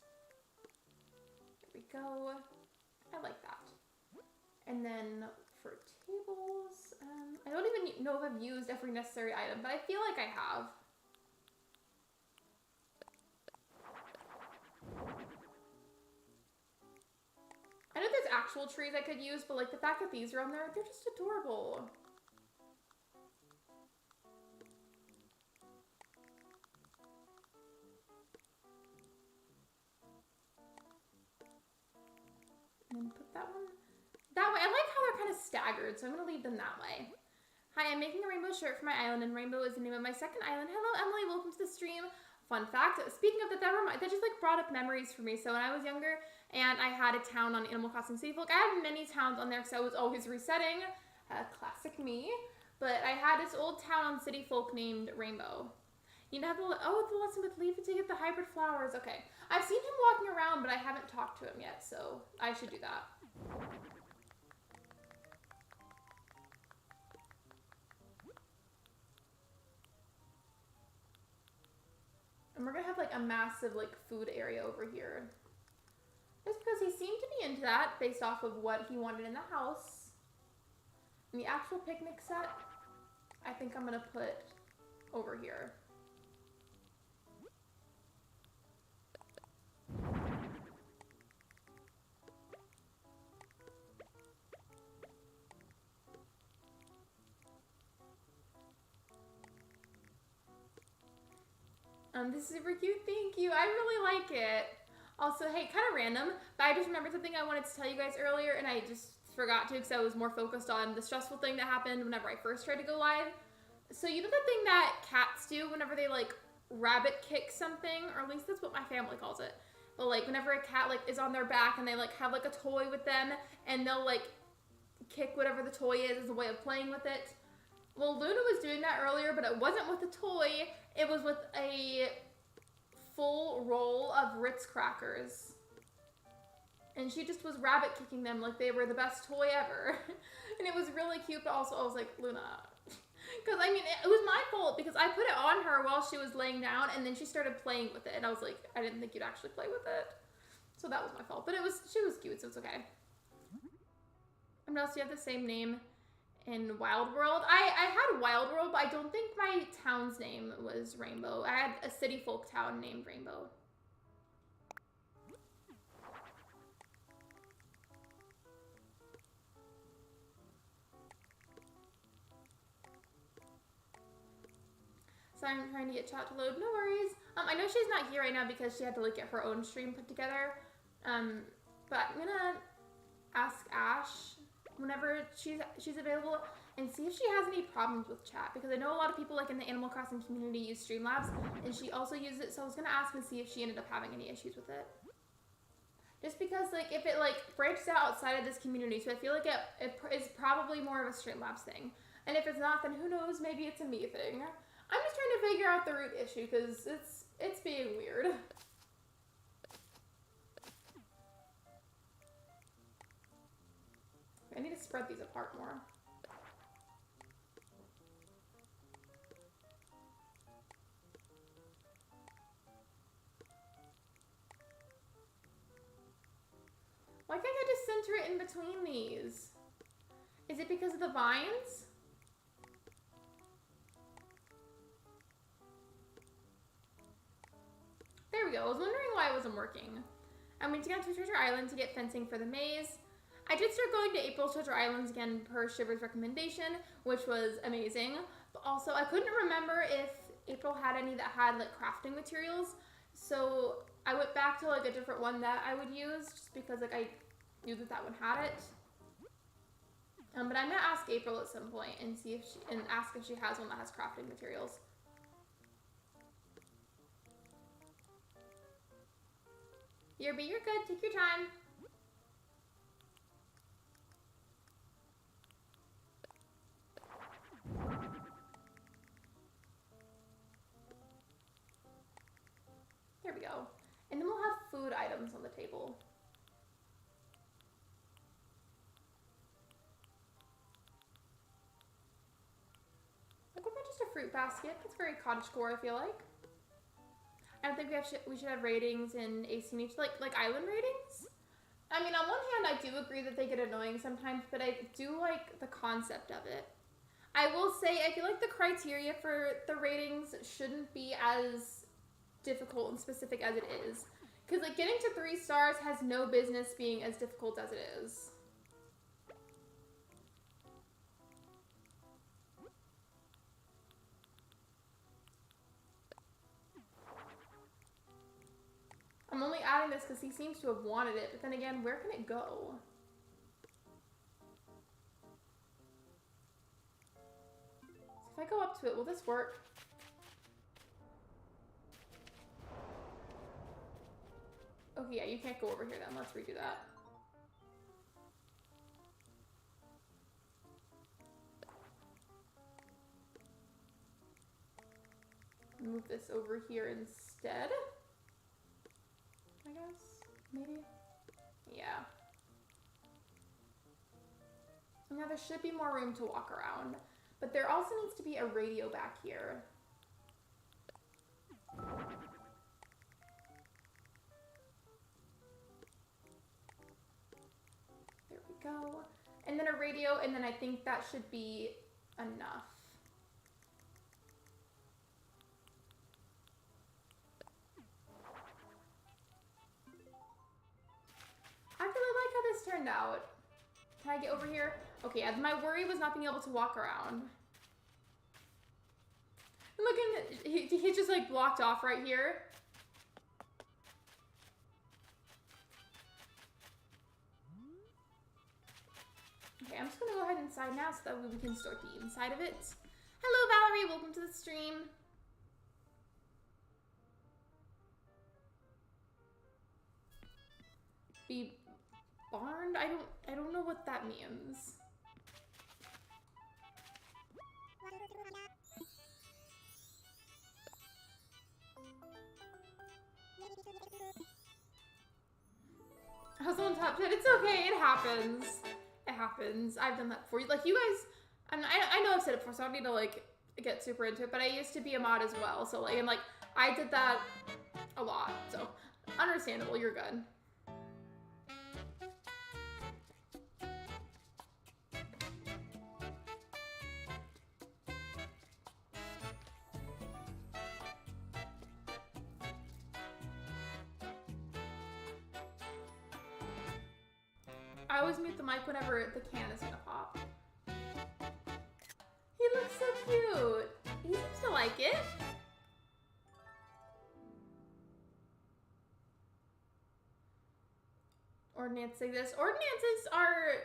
There we go. I like that. And then for tables, I don't even know if I've used every necessary item, but I feel like I have. I know there's actual trees I could use, but like the fact that these are on there, they're just adorable. And then put that one that way. I like how they're kind of staggered, so I'm gonna leave them that way. Hi, I'm making a rainbow shirt for my island, and rainbow is the name of my second island. Hello, Emily, welcome to the stream. Fun fact, speaking of that, that just like brought up memories for me. So when I was younger and I had a town on Animal Crossing City Folk, I had many towns on there because I was always resetting. Classic me. But I had this old town on City Folk named Rainbow. You know, the lesson with leave it to get the hybrid flowers. Okay. I've seen him walking around, but I haven't talked to him yet, so I should do that. And we're gonna have like a massive like food area over here. Just because he seemed to be into that based off of what he wanted in the house. And the actual picnic set, I think I'm gonna put over here. This is super cute, thank you. I really like it. Also, hey, kind of random, but I just remembered something I wanted to tell you guys earlier, and I just forgot to because I was more focused on the stressful thing that happened whenever I first tried to go live. So you know the thing that cats do whenever they like rabbit kick something, or at least that's what my family calls it. But like whenever a cat like is on their back and they like have like a toy with them, and they'll like kick whatever the toy is as a way of playing with it. Well, Luna was doing that earlier, but it wasn't with a toy. It was with a full roll of Ritz crackers. And she just was rabbit kicking them like they were the best toy ever. And it was really cute, but also I was like, Luna. Because, I mean, it was my fault because I put it on her while she was laying down, and then she started playing with it. And I was like, I didn't think you'd actually play with it. So that was my fault. But she was cute, so it's okay. And also, you have the same name in Wild World. I had Wild World, but I don't think my town's name was Rainbow. I had a city folk town named Rainbow. So I'm trying to get chat to load. No worries. I know she's not here right now because she had to like get her own stream put together. But I'm gonna ask Ash whenever she's available and see if she has any problems with chat, because I know a lot of people like in the Animal Crossing community use Streamlabs, and she also uses it, so I was gonna ask and see if she ended up having any issues with it. Just because like if it like branches out outside of this community, so I feel like it is probably more of a Streamlabs thing. And if it's not, then who knows, maybe it's a me thing. I'm just trying to figure out the root issue because it's being weird. I need to spread these apart more. Why can't I just center it in between these? Is it because of the vines? There we go. I was wondering why it wasn't working. I went to go to Treasure Island to get fencing for the maze. I did start going to April's Treasure Islands again per Shiver's recommendation, which was amazing. But also, I couldn't remember if April had any that had like crafting materials. So I went back to like a different one that I would use just because like I knew that one had it. But I'm gonna ask April at some point and see if ask if she has one that has crafting materials. You're good. Take your time. There we go. And then we'll have food items on the table. fruit basket. That's very cottagecore, I feel like. I don't think we should have ratings in ACNH, like island ratings. I mean, on one hand, I do agree that they get annoying sometimes, but I do like the concept of it. I will say, I feel like the criteria for the ratings shouldn't be as difficult and specific as it is. Because, like, getting to 3 stars has no business being as difficult as it is. I'm only adding this because he seems to have wanted it, but then again, where can it go? So if I go up to it, will this work? Okay, yeah, you can't go over here then. Let's redo that. Move this over here instead. I guess, maybe? Yeah. Now there should be more room to walk around, but there also needs to be a radio back here. There we go. And then a radio, and then I think that should be enough. I really like how this turned out. Can I get over here? Okay, yeah, my worry was not being able to walk around. Look at he's just like blocked off right here. Okay, I'm just gonna go ahead inside now so that we can start the inside of it. Hello, Valerie, welcome to the stream. Be barned? I don't know what that means. I was on top chat. It's okay. It happens. It happens. I've done that before. Like you guys, I know I've said it before, so I don't need to like get super into it. But I used to be a mod as well, so like, and like I did that a lot. So understandable. You're good. I always mute the mic whenever the can is gonna pop. He looks so cute. He seems to like it. Ordinances exist. Ordinances are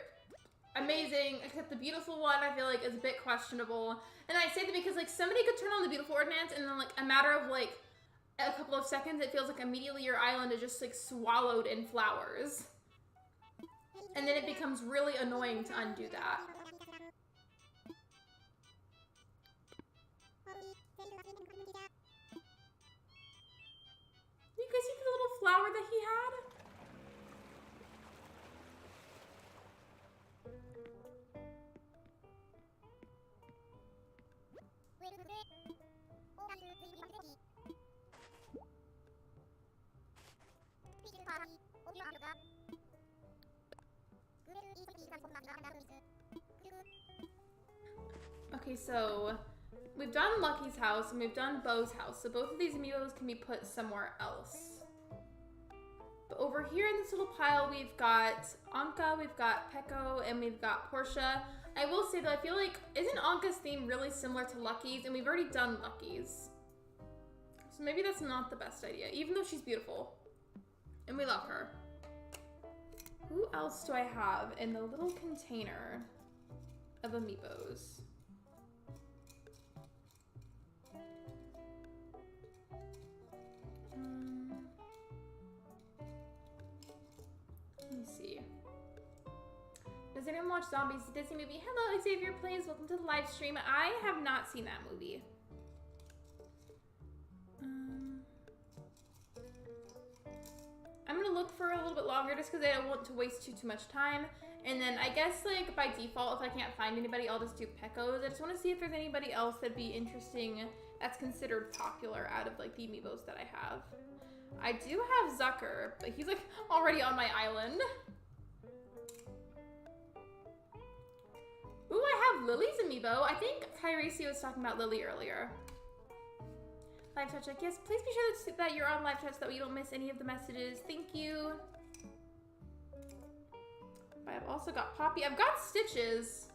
amazing, except the beautiful one I feel like is a bit questionable. And I say that because like somebody could turn on the beautiful ordinance and then like a matter of like a couple of seconds it feels like immediately your island is just like swallowed in flowers. And then it becomes really annoying to undo that. You guys see the little flower that he had? Okay, so we've done Lucky's house and we've done Beau's house. So both of these amiibos can be put somewhere else. But over here in this little pile, we've got Anka, we've got Peko, and we've got Portia. I will say though, I feel like, isn't Anka's theme really similar to Lucky's? And we've already done Lucky's. So maybe that's not the best idea, even though she's beautiful. And we love her. Who else do I have in the little container of amiibos? Let me see. Does anyone watch Zombies, the Disney movie? Hello, Xavier Plays. Welcome to the live stream. I have not seen that movie. I'm gonna look for a little bit longer just because I don't want to waste too much time. And then I guess like by default, if I can't find anybody, I'll just do Pecos. I just want to see if there's anybody else that'd be interesting that's considered popular out of like the amiibos that I have. I do have Zucker, but he's like already on my island. Ooh, I have Lily's amiibo. I think Kairisi was talking about Lily earlier. Live chat check. Yes, please be sure that you're on live chat so that you don't miss any of the messages. Thank you. I've also got Poppy. I've got Stitches.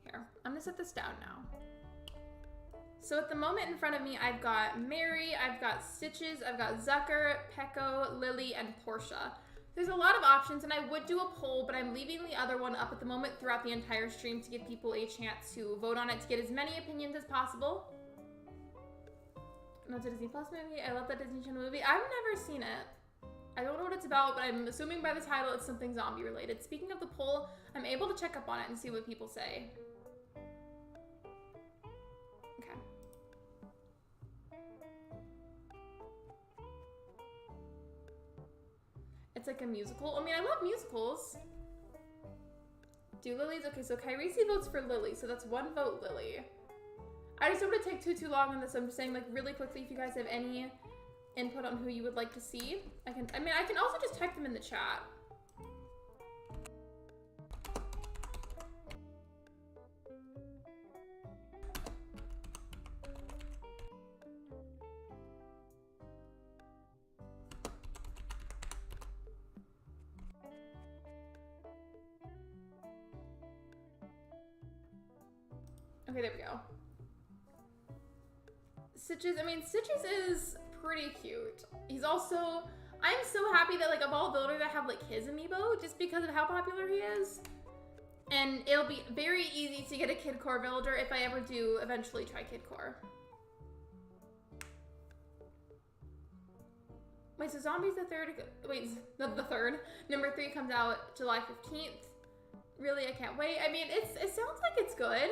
Here, I'm gonna set this down now. So at the moment in front of me, I've got Mary, I've got Stitches, I've got Zucker, Pecco, Lily, and Portia. There's a lot of options, and I would do a poll, but I'm leaving the other one up at the moment throughout the entire stream to give people a chance to vote on it to get as many opinions as possible. No, it's a Disney Plus movie. I love that Disney Channel movie. I've never seen it. I don't know what it's about, but I'm assuming by the title it's something zombie related. Speaking of the poll, I'm able to check up on it and see what people say. Okay. It's like a musical. I mean, I love musicals. Do Lily's? Okay, so Kairisi votes for Lily, so that's one vote Lily. I just don't want to take too long on this. I'm just saying, like, really quickly, if you guys have any input on who you would like to see, I can also just type them in the chat. Okay, there we go. Stitches, I mean, Stitches is pretty cute. He's also, I'm so happy that like of all builders I have like his amiibo just because of how popular he is. And it'll be very easy to get a Kid Core villager if I ever do eventually try Kid Core. Wait, so Zombies the third, wait, the third. Number 3 comes out July 15th. Really, I can't wait. I mean, it sounds like it's good.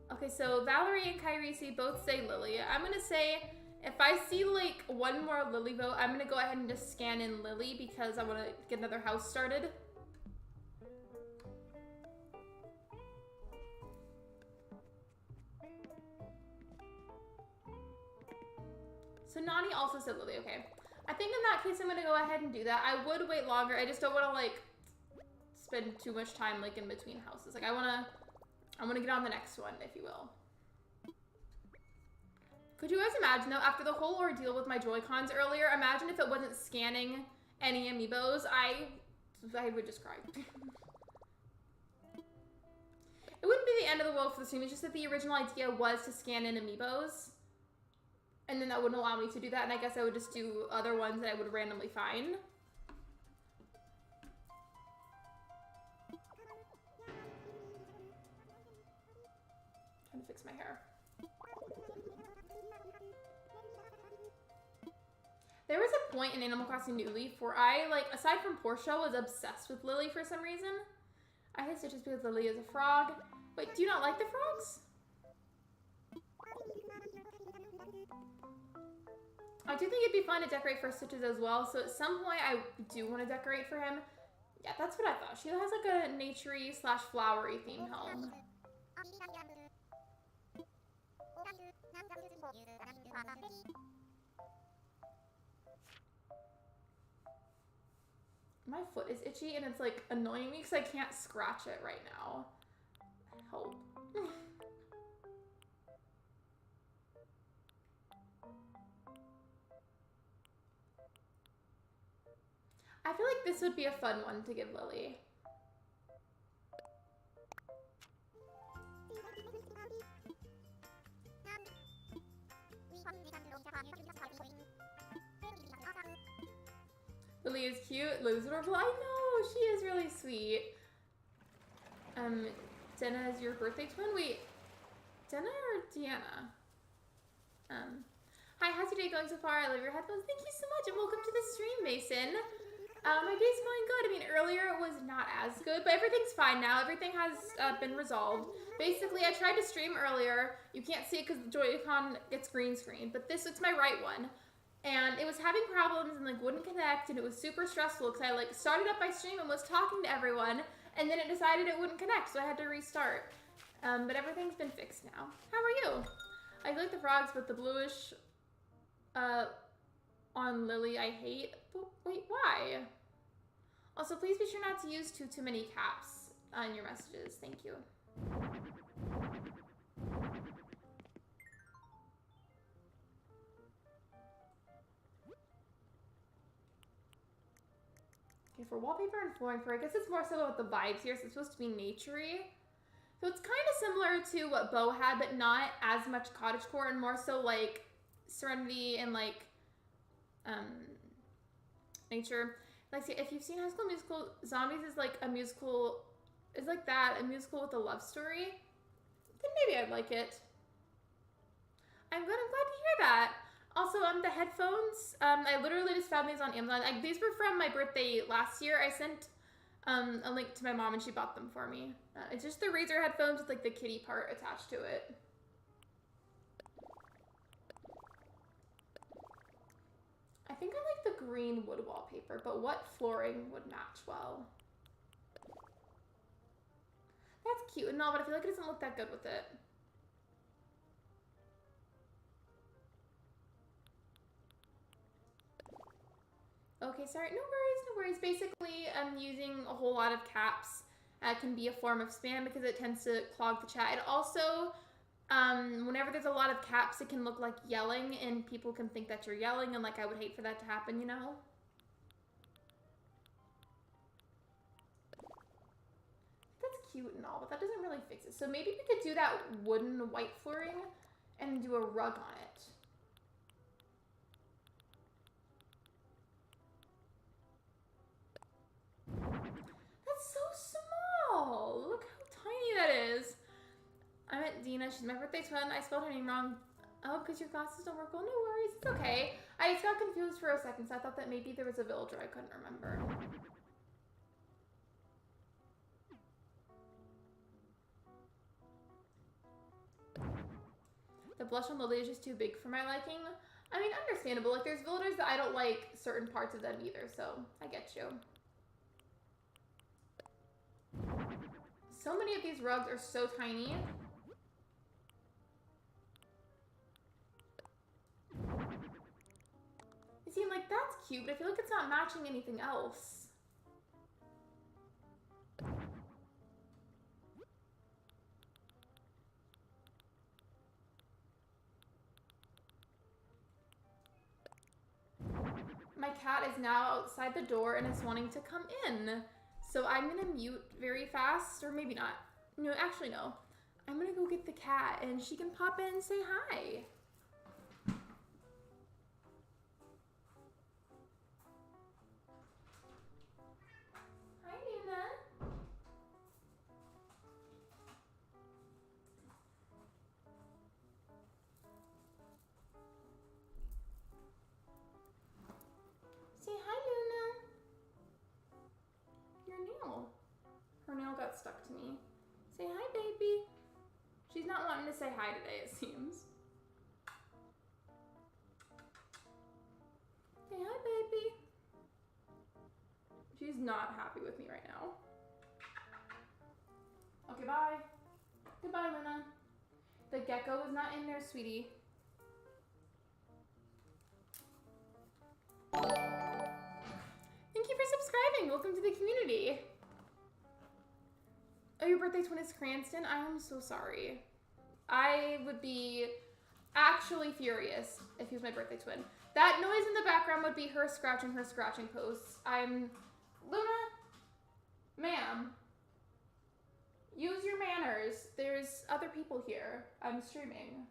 Okay, so Valerie and Kairisi both say Lily. I'm gonna say, if I see like one more Lily vote, I'm gonna go ahead and just scan in Lily because I wanna get another house started. So Nani also said Lily, okay. I think in that case, I'm gonna go ahead and do that. I would wait longer. I just don't wanna like spend too much time like in between houses. Like I wanna get on the next one, if you will. Could you guys imagine, though, after the whole ordeal with my Joy-Cons earlier, imagine if it wasn't scanning any amiibos, I would just cry. It wouldn't be the end of the world for the stream, it's just that the original idea was to scan in amiibos, and then that wouldn't allow me to do that, and I guess I would just do other ones that I would randomly find. Trying to fix my hair. There was a point in Animal Crossing New Leaf where I, like, aside from Portia, was obsessed with Lily for some reason. I hate Stitches because Lily is a frog. Wait, do you not like the frogs? I do think it'd be fun to decorate for Stitches as well, so at some point I do want to decorate for him. Yeah, that's what I thought. She has like a naturey / flowery themed home. My foot is itchy and it's like annoying me because I can't scratch it right now. Help. I feel like this would be a fun one to give Lily. Lily is cute. Lily's adorable. I know, she is really sweet. Jenna is your birthday twin? Wait, Jenna or Deanna? Hi, how's your day going so far? I love your headphones. Thank you so much, and welcome to the stream, Mason. My day's going good. I mean, earlier it was not as good, but everything's fine now. Everything has been resolved. Basically, I tried to stream earlier. You can't see it because the Joy-Con gets green screen, but it's my right one. and it was having problems and like wouldn't connect, and it was super stressful because I like started up my stream and was talking to everyone, and then it decided it wouldn't connect, so I had to restart. But everything's been fixed now. How are you? I like the frogs, but the bluish on Lily I hate. But wait, why? Also, please be sure not to use too many caps on your messages. Thank you. Okay, for wallpaper and flooring, I guess it's more so about the vibes here, so it's supposed to be naturey. So it's kind of similar to what Beau had, but not as much cottagecore and more so like serenity and like nature. Lexi, if you've seen High School Musical, Zombies is like a musical, is like that, a musical with a love story. Then maybe I'd like it. I'm glad to hear that. Also, the headphones, I literally just found these on Amazon. These were from my birthday last year. I sent a link to my mom and she bought them for me. It's just the Razer headphones with like the kitty part attached to it. I think I like the green wood wallpaper, but what flooring would match well? That's cute and all, but I feel like it doesn't look that good with it. Okay, sorry, no worries. Basically, using a whole lot of caps can be a form of spam because it tends to clog the chat. It also, whenever there's a lot of caps, it can look like yelling and people can think that you're yelling, and like I would hate for that to happen, you know? That's cute and all, but that doesn't really fix it. So maybe we could do that wooden white flooring and do a rug on it. Look how tiny that is. I met Dina. She's my birthday twin. I spelled her name wrong. Oh, because your glasses don't work well. No worries. It's okay. I just got confused for a second, so I thought that maybe there was a villager I couldn't remember. The blush on Lily is just too big for my liking. I mean, understandable. Like, there's villagers that I don't like certain parts of them either, so I get you. So many of these rugs are so tiny. You see, like, that's cute, but I feel like it's not matching anything else. My cat is now outside the door and is wanting to come in. So I'm gonna mute very fast, or maybe not. No, actually no. I'm gonna go get the cat and she can pop in and say hi. Hi, Luna. Say hi, Luna. Your nail. Her nail got stuck to me. Say hi, baby. She's not wanting to say hi today, it seems. Say hi, baby. She's not happy with me right now. Okay, bye. Goodbye, Luna. The gecko is not in there, sweetie. Thank you for subscribing. Welcome to the community. Oh, your birthday twin is Cranston? I am so sorry. I would be actually furious if he was my birthday twin. That noise in the background would be her scratching posts. Luna? Ma'am. Use your manners. There's other people here. I'm streaming.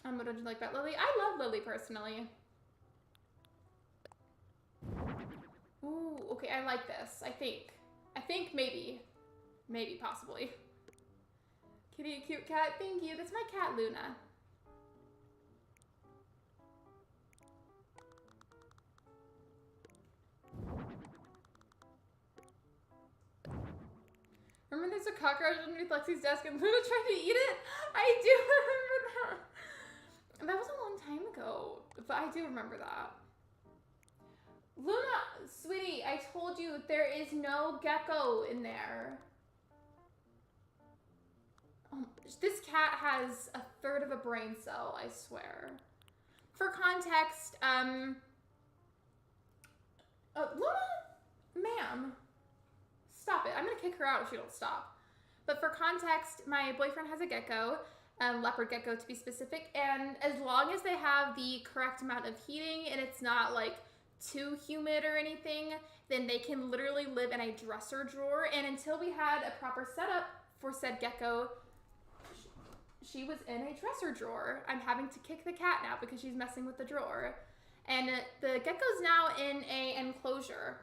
What don't you like about Lily? I love Lily personally. Ooh, okay, I like this, I think maybe, possibly. Kitty, cute cat, thank you. That's my cat, Luna. Remember there's a cockroach underneath Lexi's desk and Luna tried to eat it? I do remember that. That was a long time ago, but I do remember that. Luna, sweetie, I told you there is no gecko in there. This cat has a third of a brain cell, I swear. For context, Luna, ma'am, stop it. I'm gonna kick her out if she don't stop. But for context, my boyfriend has a gecko, leopard gecko to be specific, and as long as they have the correct amount of heating and it's not like too humid or anything, then they can literally live in a dresser drawer. And until we had a proper setup for said gecko, she was in a dresser drawer. I'm having to kick the cat now because she's messing with the drawer. And the gecko's now in a enclosure.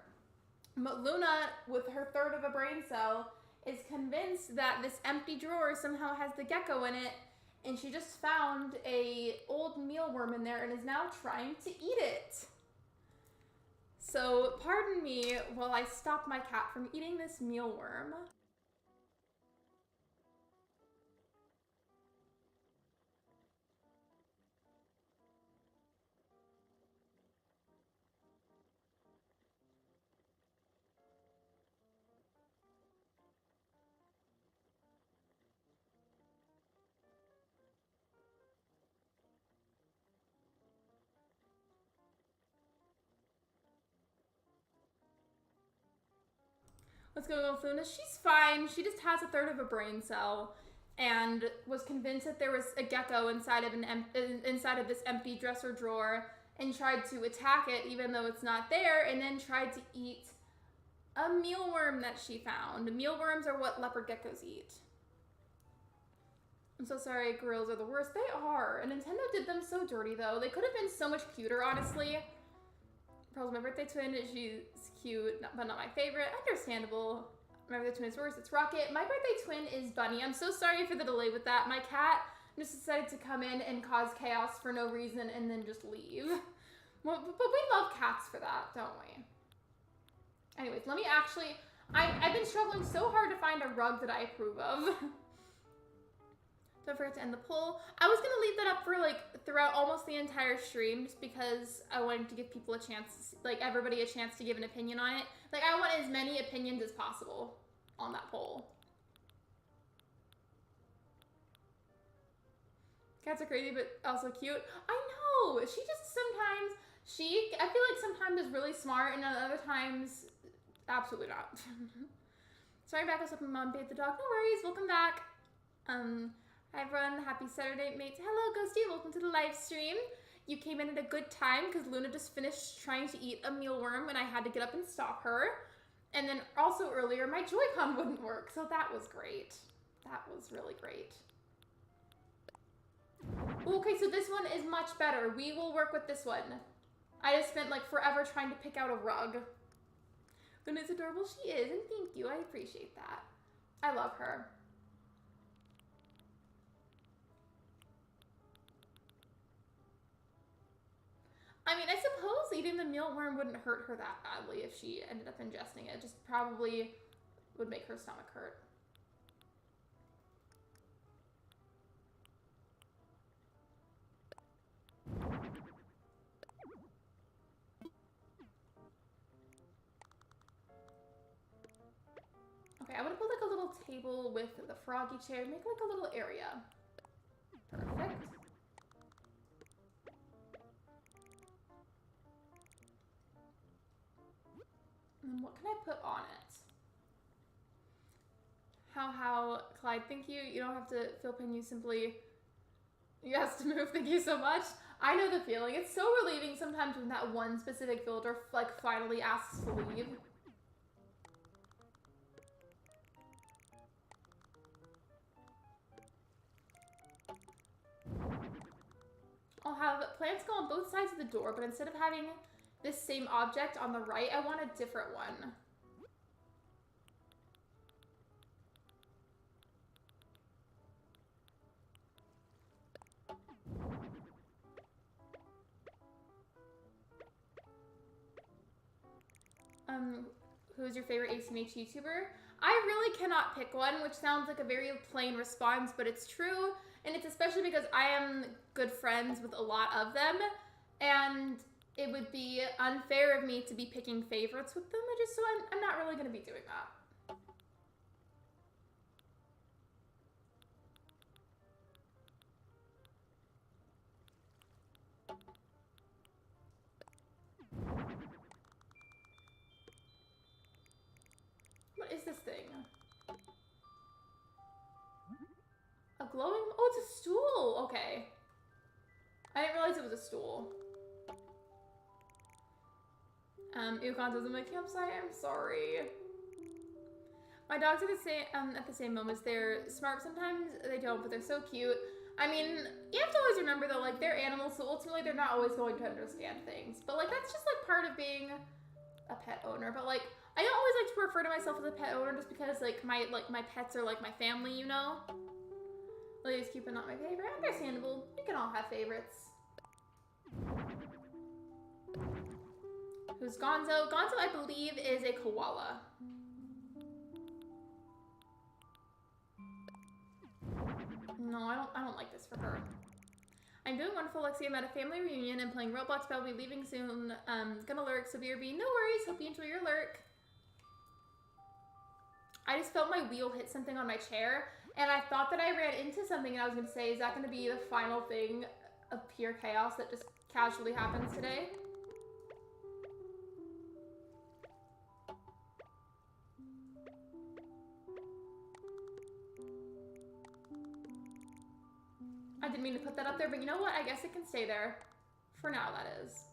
But Luna, with her third of a brain cell, is convinced that this empty drawer somehow has the gecko in it, and she just found a old mealworm in there and is now trying to eat it. So pardon me while I stop my cat from eating this mealworm. What's going on with Luna? She's fine. She just has a third of a brain cell and was convinced that there was a gecko inside of this empty dresser drawer and tried to attack it even though it's not there, and then tried to eat a mealworm that she found. Mealworms are what leopard geckos eat. I'm so sorry, gorillas are the worst. They are. And Nintendo did them so dirty though. They could have been so much cuter, honestly. Pearl's my birthday twin. She's cute, but not my favorite. Understandable. My birthday twin is worse. It's Rocket. My birthday twin is Bunny. I'm so sorry for the delay with that. My cat just decided to come in and cause chaos for no reason and then just leave. Well, but we love cats for that, don't we? Anyways, let me actually... I've been struggling so hard to find a rug that I approve of. Don't forget to end the poll. I was gonna leave that up for like throughout almost the entire stream just because I wanted to give people a chance, like everybody a chance to give an opinion on it. Like I want as many opinions as possible on that poll. Cats are crazy but also cute. I know, she just sometimes, I feel like sometimes is really smart and other times, absolutely not. Sorry, back us up and mom paid the dog. No worries, welcome back. Hi everyone, happy Saturday, mates. Hello, Ghosty, welcome to the live stream. You came in at a good time because Luna just finished trying to eat a mealworm and I had to get up and stop her. And then also earlier, my Joy-Con wouldn't work, so that was great. That was really great. Okay, so this one is much better. We will work with this one. I just spent like forever trying to pick out a rug. Luna's adorable, she is, and thank you, I appreciate that. I love her. I mean, I suppose eating the mealworm wouldn't hurt her that badly if she ended up ingesting it. It just probably would make her stomach hurt. Okay, I would put like a little table with the froggy chair, make like a little area. Perfect. And what can I put on it? How, Clyde, thank you. You don't have to feel pain, you simply, yes, to move, thank you so much. I know the feeling. It's so relieving sometimes when that one specific villager, like, finally asks to leave. I'll have plants go on both sides of the door, but instead of having this same object on the right, I want a different one. Who's your favorite ACMH YouTuber? I really cannot pick one, which sounds like a very plain response, but it's true. And it's especially because I am good friends with a lot of them. And it would be unfair of me to be picking favorites with them. So I'm not really going to be doing that. What is this thing? A glowing... Oh, it's a stool! Okay. I didn't realize it was a stool. Ukon says, in my campsite, I'm sorry. My dogs are the same, at the same moments. They're smart sometimes, they don't, but they're so cute. I mean, you have to always remember though, like, they're animals, so ultimately they're not always going to understand things. But, like, that's just, like, part of being a pet owner. But, like, I don't always like to refer to myself as a pet owner just because, like, my pets are, like, my family, you know? Ladies Cupid, not my favorite. Understandable. You can all have favorites. Who's Gonzo? Gonzo, I believe, is a koala. No, I don't like this for her. I'm doing wonderful, Lexi. I'm at a family reunion and playing Roblox, but I'll be leaving soon. Gonna lurk, so BRB. No worries. Hope you enjoy your lurk. I just felt my wheel hit something on my chair, and I thought that I ran into something, and I was gonna say, is that gonna be the final thing of pure chaos that just casually happens today? I didn't mean to put that up there, but you know what? I guess it can stay there. For now, that is.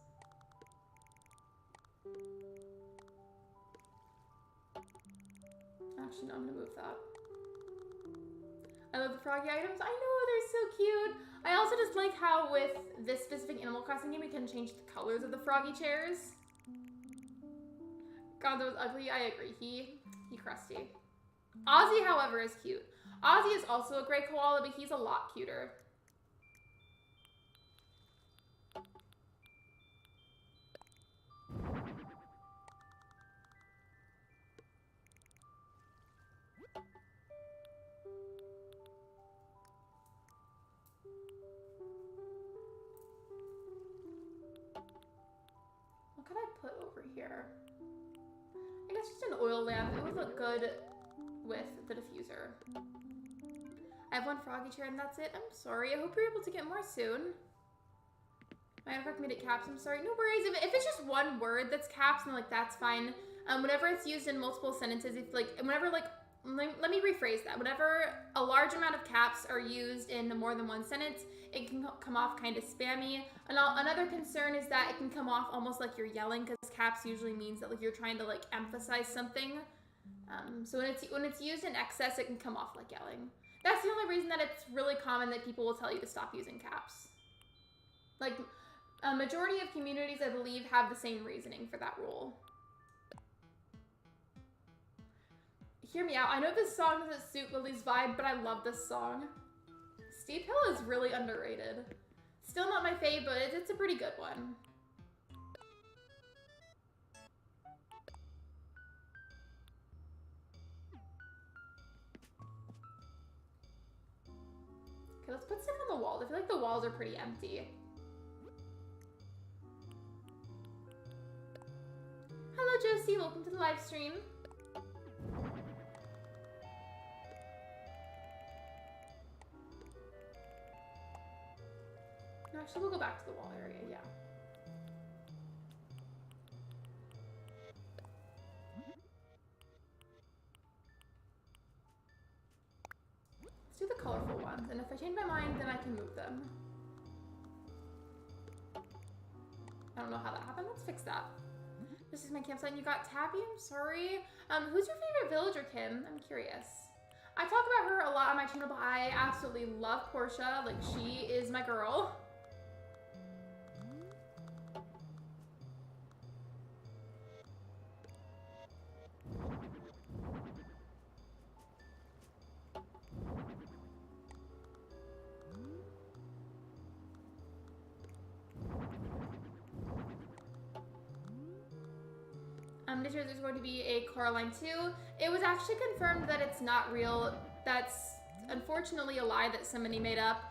Actually, no, I'm gonna move that. I love the froggy items. I know, they're so cute. I also just like how with this specific Animal Crossing game, we can change the colors of the froggy chairs. God, that was ugly. I agree. He crusty. Ozzy, however, is cute. Ozzy is also a gray koala, but he's a lot cuter. What could I put over here? I guess just an oil lamp. It would look good with the diffuser. I have one froggy chair and that's it. I'm sorry. I hope you're able to get more soon. My autocorrect made it caps. I'm sorry. No worries. If it's just one word that's caps, then like that's fine. Whenever it's used in multiple sentences, if like whenever like let me rephrase that. Whenever a large amount of caps are used in more than one sentence, it can come off kind of spammy. And another concern is that it can come off almost like you're yelling, because caps usually means that like you're trying to like emphasize something. So when it's used in excess, it can come off like yelling. That's the only reason that it's really common that people will tell you to stop using caps. Like a majority of communities, I believe, have the same reasoning for that rule. Hear me out. I know this song doesn't suit Lily's vibe, but I love this song. Steep Hill is really underrated. Still not my fave, but it's a pretty good one. Okay, let's put stuff on the walls. I feel like the walls are pretty empty. Hello, Josie. Welcome to the live stream. No, actually, we'll go back to the wall area, yeah. Let's do the colorful ones, and if I change my mind, then I can move them. I don't know how that happened. Let's fix that. This is my campsite, and you got Tabby? I'm sorry. Who's your favorite villager, Kim? I'm curious. I talk about her a lot on my channel, but I absolutely love Portia. Like, she is my girl. They chose there's going to be a Coraline 2. It was actually confirmed that it's not real. That's unfortunately a lie that somebody made up.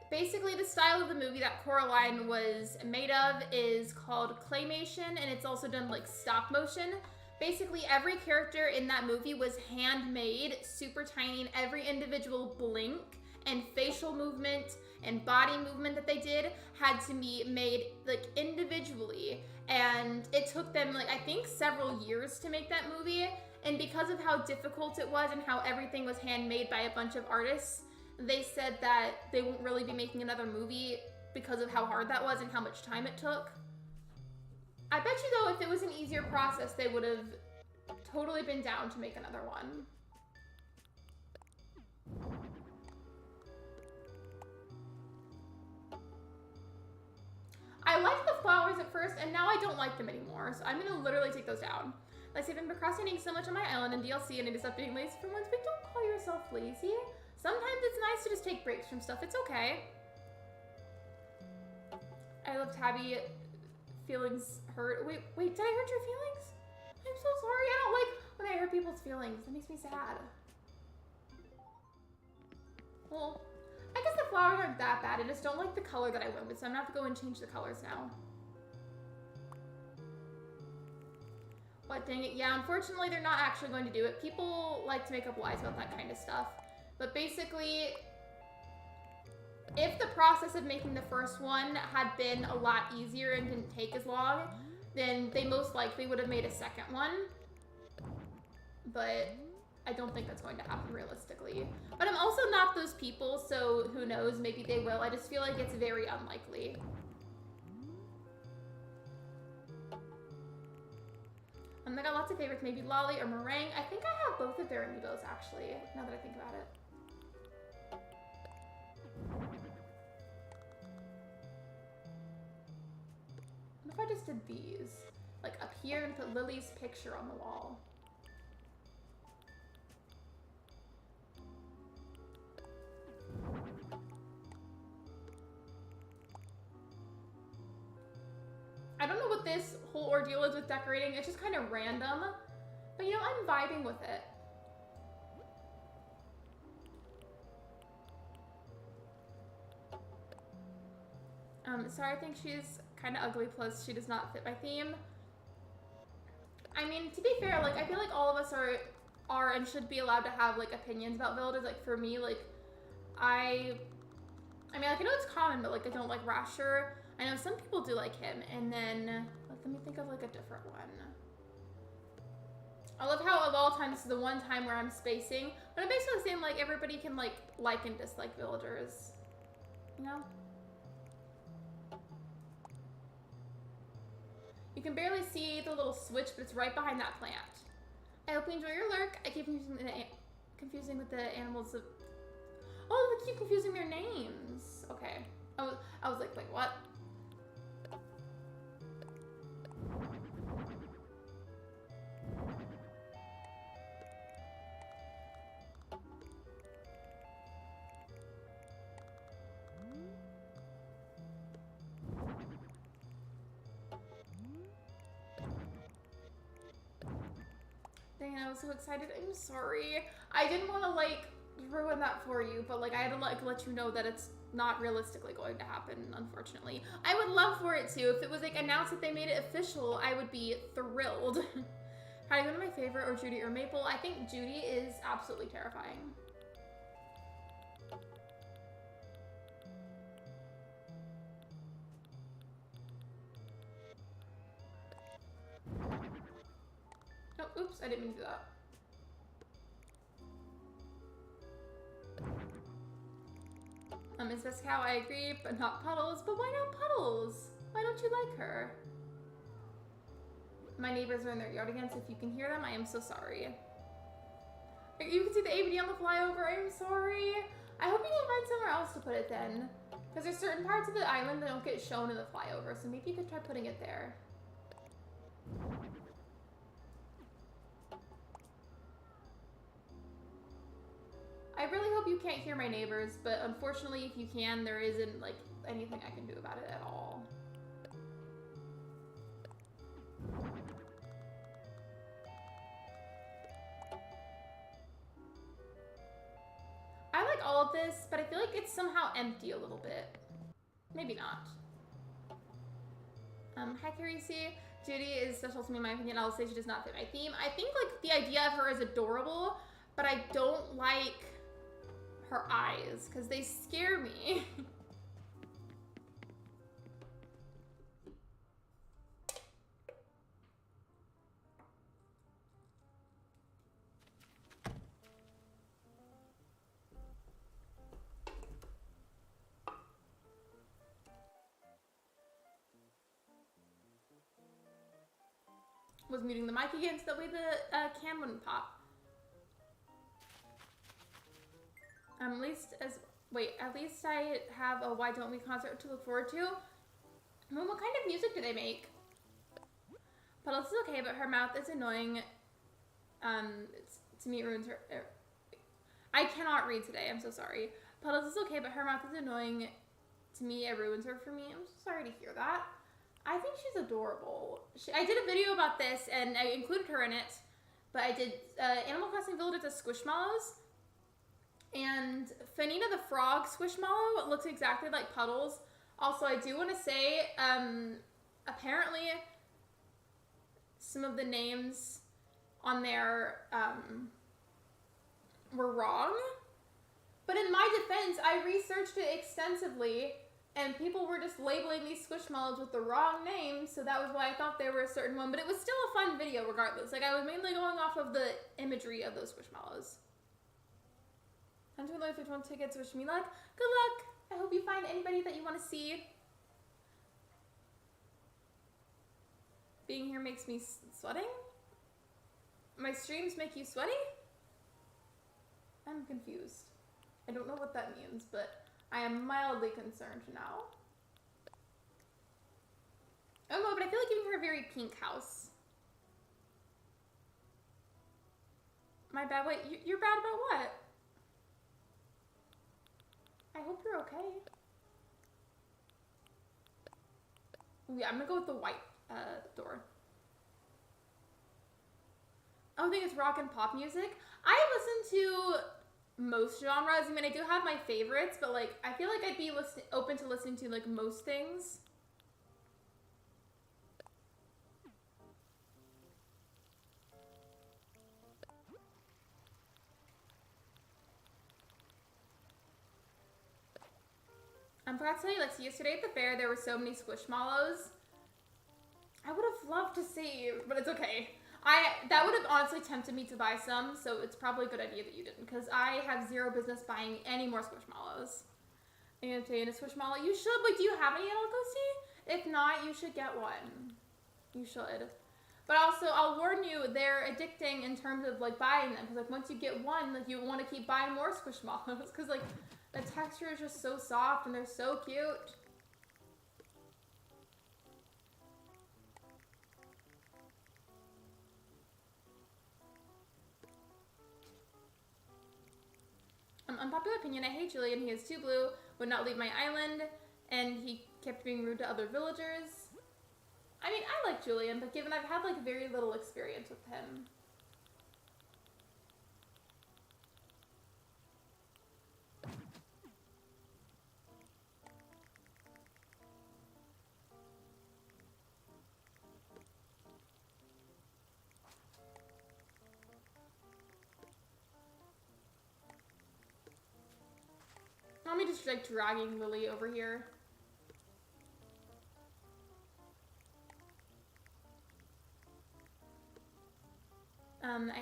Basically, the style of the movie that Coraline was made of is called claymation, and it's also done like stop motion. Basically, every character in that movie was handmade, super tiny, and every individual blink and facial movement and body movement that they did had to be made like individually. And it took them like, I think, several years to make that movie. And because of how difficult it was and how everything was handmade by a bunch of artists, they said that they won't really be making another movie because of how hard that was and how much time it took. I bet you though, if it was an easier process, they would have totally been down to make another one. I liked the flowers at first, and now I don't like them anymore, so I'm gonna literally take those down. Like, I've been procrastinating so much on my island and DLC, and I just stop being lazy for once, but don't call yourself lazy. Sometimes it's nice to just take breaks from stuff. It's okay. I love Tabby. Feelings hurt. Wait, did I hurt your feelings? I'm so sorry. I don't like when I hurt people's feelings. That makes me sad. Well, I guess the flowers aren't that bad. I just don't like the color that I went with, so I'm gonna have to go and change the colors now. What, dang it. Yeah, unfortunately, they're not actually going to do it. People like to make up lies about that kind of stuff. But basically, if the process of making the first one had been a lot easier and didn't take as long, then they most likely would have made a second one. But I don't think that's going to happen realistically. But I'm also not those people, so who knows, maybe they will. I just feel like it's very unlikely. I got lots of favorites, maybe Lolly or Meringue. I think I have both of their amiibos, actually, now that I think about it. What if I just did these? Like up here and put Lily's picture on the wall. I don't know what this whole ordeal is with decorating. It's just kind of random. But you know, I'm vibing with it. Sorry, I think she's kind of ugly, plus she does not fit my theme. I mean, to be fair, like, I feel like all of us are and should be allowed to have, like, opinions about villages. Like, for me, like, I mean, like, I know it's common, but, like, I don't like Rasher. I know some people do like him, and then, let me think of, like, a different one. I love how, of all times, this is the one time where I'm spacing, but I'm basically saying, like, everybody can, like and dislike villagers, you know? You can barely see the little switch, but it's right behind that plant. I hope you enjoy your lurk. I keep confusing with the animals of... Oh, I keep confusing their names. Okay. I was like, wait, what? Dang, I was so excited. I'm sorry. I didn't want to, like, ruin that for you, but, like, I had to, like, let you know that it's not realistically going to happen, unfortunately. I would love for it to. If it was, like, announced that they made it official, I would be thrilled. How do you go to my favorite, or Judy or Maple? I think Judy is absolutely terrifying. Oh, oops, I didn't mean to do that. Miss Vescow, I agree, but not Puddles. But why not Puddles? Why don't you like her? My neighbors are in their yard again, so if you can hear them, I am so sorry. You can see the ABD on the flyover. I am sorry. I hope you can find somewhere else to put it then. Because there's certain parts of the island that don't get shown in the flyover, so maybe you could try putting it there. I really hope you can't hear my neighbors, but unfortunately, if you can, there isn't, like, anything I can do about it at all. like all of this, but I feel like it's somehow empty a little bit. Maybe not. Hi, Carisi. Judy is special to me in my opinion. I'll say she does not fit my theme. I think like the idea of her is adorable, but I don't like her eyes because they scare me. Was muting the mic again so that way the can wouldn't pop. At least I have a Why Don't We concert to look forward to. I mean, what kind of music do they make? Puddles is okay, but her mouth is annoying. To me it ruins her. I cannot read today, I'm so sorry. Puddles is okay, but her mouth is annoying. To me, it ruins her for me. I'm so sorry to hear that. I think she's adorable. I did a video about this, and I included her in it, but I did Animal Crossing Villages as Squishmallows, and Fanina the Frog Squishmallow looks exactly like Puddles. Also, I do want to say, apparently, some of the names on there were wrong, but in my defense, I researched it extensively, and people were just labeling these Squishmallows with the wrong names, so that was why I thought they were a certain one. But it was still a fun video regardless. Like, I was mainly going off of the imagery of those Squishmallows. I'm doing those 51 tickets. Wish me luck. Good luck. I hope you find anybody that you want to see. Being here makes me sweating? My streams make you sweaty? I'm confused. I don't know what that means, but I am mildly concerned now. Oh no, but I feel like giving her a very pink house. My bad. Wait, you're bad about what? I hope you're okay. Ooh, yeah, I'm gonna go with the white door. I think it's rock and pop music. I listen to most genres. I mean, I do have my favorites, but like, I feel like I'd be open to listening to like most things. I forgot to tell you, Lexi, yesterday at the fair, there were so many Squishmallows. I would have loved to see, but it's okay. That would have honestly tempted me to buy some, so it's probably a good idea that you didn't, because I have zero business buying any more Squishmallows. I'm gonna say in a Squishmallow. You should, but do you have any yellow ghosty? If not, you should get one. You should. But also, I'll warn you, they're addicting in terms of like buying them, because like once you get one, like you want to keep buying more Squishmallows, because like the texture is just so soft and they're so cute. Unpopular opinion, I hate Julian. He is too blue, would not leave my island, and he kept being rude to other villagers. I mean, I like Julian, but given I've had like very little experience with him. Let me just like dragging Lily over here.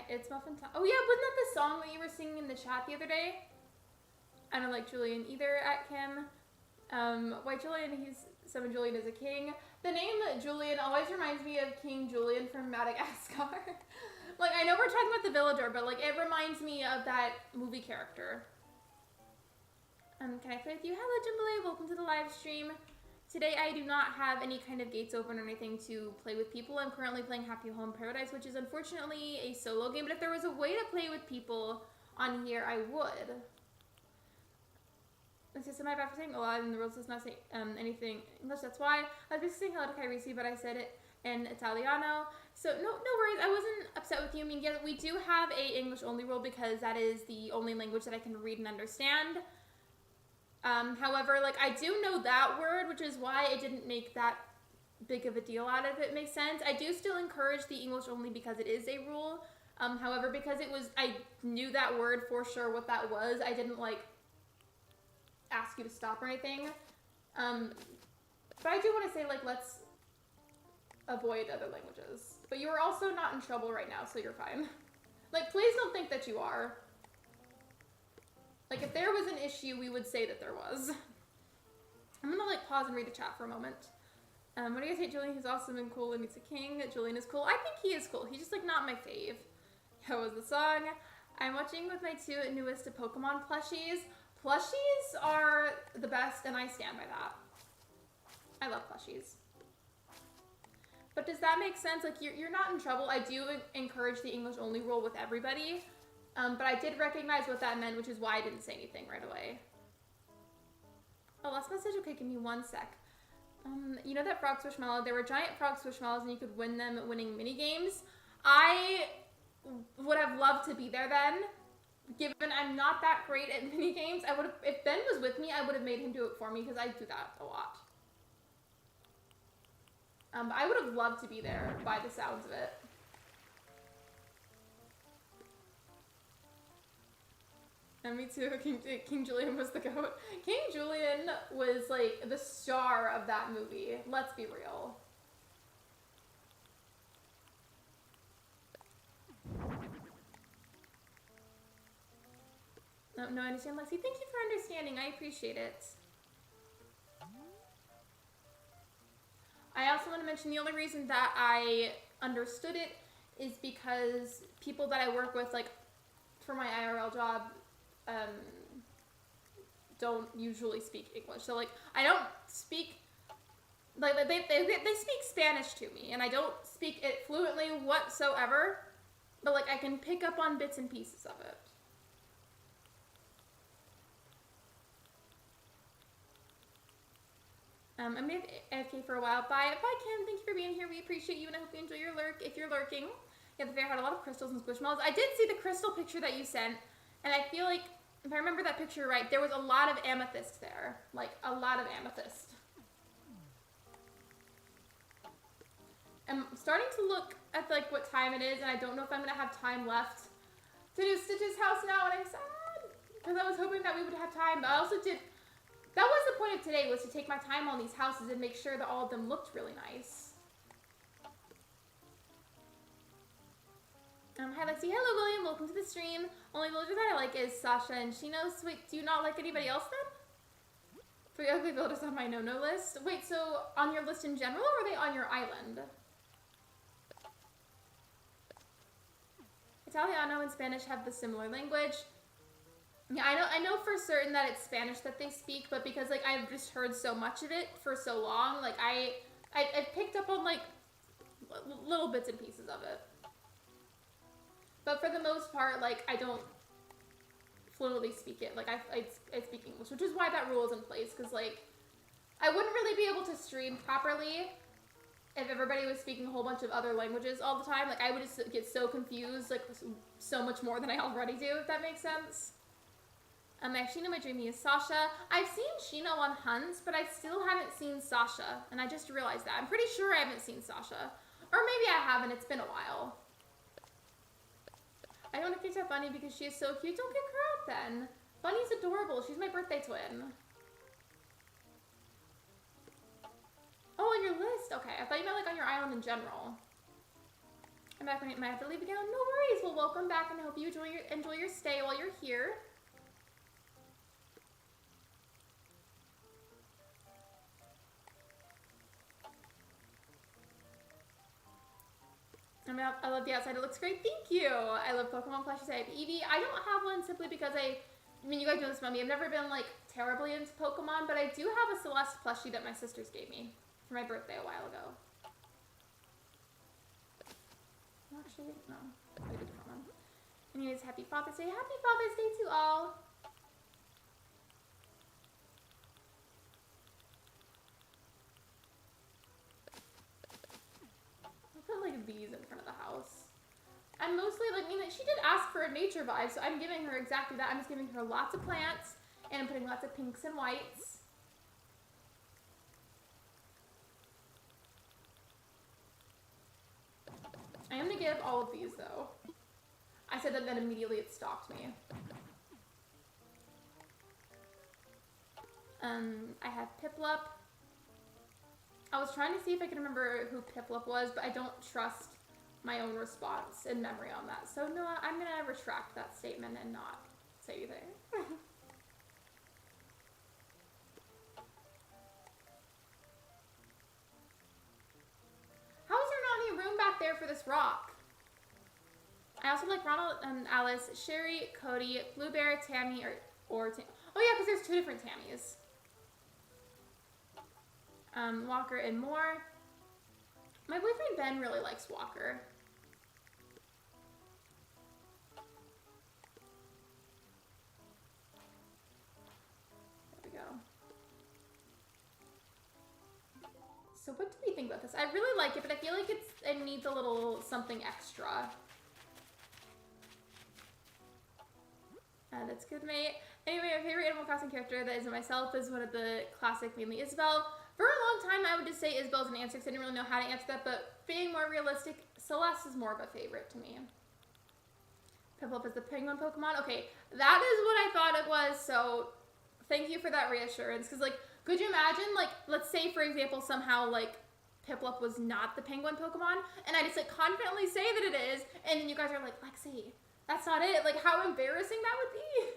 It's muffin time. Oh yeah, wasn't that the song that you were singing in the chat the other day? I don't like Julian either at Kim. White Julian, he's Seven Julian is a king. The name Julian always reminds me of King Julian from Madagascar. Like, I know we're talking about the villager, but like it reminds me of that movie character. Can I play with you? Hello, Jimbley. Welcome to the live stream. Today, I do not have any kind of gates open or anything to play with people. I'm currently playing Happy Home Paradise, which is unfortunately a solo game. But if there was a way to play with people on here, I would. It's just my bad for saying a lot, and the rules does not say anything English. That's why I was just saying hello to Kairisi, but I said it in Italiano. So no worries. I wasn't upset with you. I mean, yeah, we do have a English only rule because that is the only language that I can read and understand. However, like, I do know that word, which is why it didn't make that big of a deal out of it. Makes sense. I do still encourage the English only because it is a rule. However, because I knew that word for sure what that was, I didn't, like, ask you to stop or anything. But I do want to say, like, let's avoid other languages. But you are also not in trouble right now, so you're fine. Like, please don't think that you are. Like, if there was an issue, we would say that there was. I'm gonna, like, pause and read the chat for a moment. What do you guys hate Julian? He's awesome and cool and he's a king. Julian is cool. I think he is cool. He's just, like, not my fave. How was the song? I'm watching with my 2 newest Pokemon plushies. Plushies are the best, and I stand by that. I love plushies. But does that make sense? Like, you're not in trouble. I do encourage the English only rule with everybody. But I did recognize what that meant, which is why I didn't say anything right away. Oh, last message? Okay, give me 1 sec. You know that frog squishmallow? There were giant frog squishmallows and you could win them winning mini games. I would have loved to be there then. Given I'm not that great at mini games, I would have, if Ben was with me, I would have made him do it for me because I do that a lot. I would have loved to be there by the sounds of it. And me too, King Julian was the GOAT. King Julian was, like, the star of that movie. Let's be real. No, I understand, Lexi. Thank you for understanding. I appreciate it. I also want to mention the only reason that I understood it is because people that I work with, like, for my IRL job, don't usually speak English. So, like, I don't speak, like, they speak Spanish to me, and I don't speak it fluently whatsoever, but, like, I can pick up on bits and pieces of it. I'm gonna be AFK for a while. Bye, Kim. Thank you for being here. We appreciate you, and I hope you enjoy your lurk. If you're lurking, yeah, the fair had a lot of crystals and squishmallows. I did see the crystal picture that you sent, and I feel like, if I remember that picture right, there was a lot of amethyst there. Like, a lot of amethyst. I'm starting to look at, like, what time it is, and I don't know if I'm gonna have time left to do Stitch's house now, and I'm sad. Because I was hoping that we would have time, but I also did... That was the point of today, was to take my time on these houses and make sure that all of them looked really nice. Hi Lexi. Hello William, welcome to the stream. Only villager that I like is Sasha and Shinos. Wait, do you not like anybody else then? 3 ugly villagers on my no-no list. Wait, so on your list in general, or are they on your island? Italiano and Spanish have the similar language. Yeah, I know for certain that it's Spanish that they speak, but because, like, I've just heard so much of it for so long, like, I picked up on, like, little bits and pieces of it. But for the most part, like, I don't fluently speak it. Like, I speak English, which is why that rule is in place, because, like, I wouldn't really be able to stream properly if everybody was speaking a whole bunch of other languages all the time. Like, I would just get so confused, like, so much more than I already do, if that makes sense. Shino, my dreamy is Sasha. I've seen Shino on hunts, but I still haven't seen Sasha, and I just realized that. I'm pretty sure I haven't seen Sasha. Or maybe I haven't, it's been a while. I want to kick out Bunny because she is so cute. Don't kick her out then. Bunny's adorable. She's my birthday twin. Oh, on your list. Okay, I thought you meant, like, on your island in general. I'm back when I might have to leave again. No worries. Well, welcome back, and I hope you enjoy your stay while you're here. I love the outside. It looks great. Thank you. I love Pokemon plushies. I have Eevee. I don't have one simply because I mean, you guys know this about me. I've never been, like, terribly into Pokemon, but I do have a Celeste plushie that my sisters gave me for my birthday a while ago. Actually, no. I did a different one. Anyways, happy Father's Day. Happy Father's Day to all. I'll put, like, these in front asked for a nature vibe, so I'm giving her exactly that. I'm just giving her lots of plants, and I'm putting lots of pinks and whites. I am gonna give all of these though. I said that, then immediately it stopped me. I have Piplup. I was trying to see if I could remember who Piplup was, but I don't trust my own response and memory on that. So no, I'm gonna retract that statement and not say anything. How is there not any room back there for this rock? I also like Ronald and Alice, Sherry, Cody, Bluebear, Tammy, or Tam. Oh yeah, because there's 2 different Tammys. Walker and more. My boyfriend Ben really likes Walker. There we go. So what do we think about this? I really like it, but I feel like it needs a little something extra. That's good, mate. Anyway, my favorite Animal Crossing character that isn't myself is one of the classic, mainly Isabelle. For a long time, I would just say Isabelle's an answer because I didn't really know how to answer that, but being more realistic, Celeste is more of a favorite to me. Piplup is the penguin Pokemon. Okay, that is what I thought it was, so thank you for that reassurance. Because, like, could you imagine, like, let's say, for example, somehow, like, Piplup was not the penguin Pokemon, and I just, like, confidently say that it is, and then you guys are like, Lexi, that's not it. Like, how embarrassing that would be.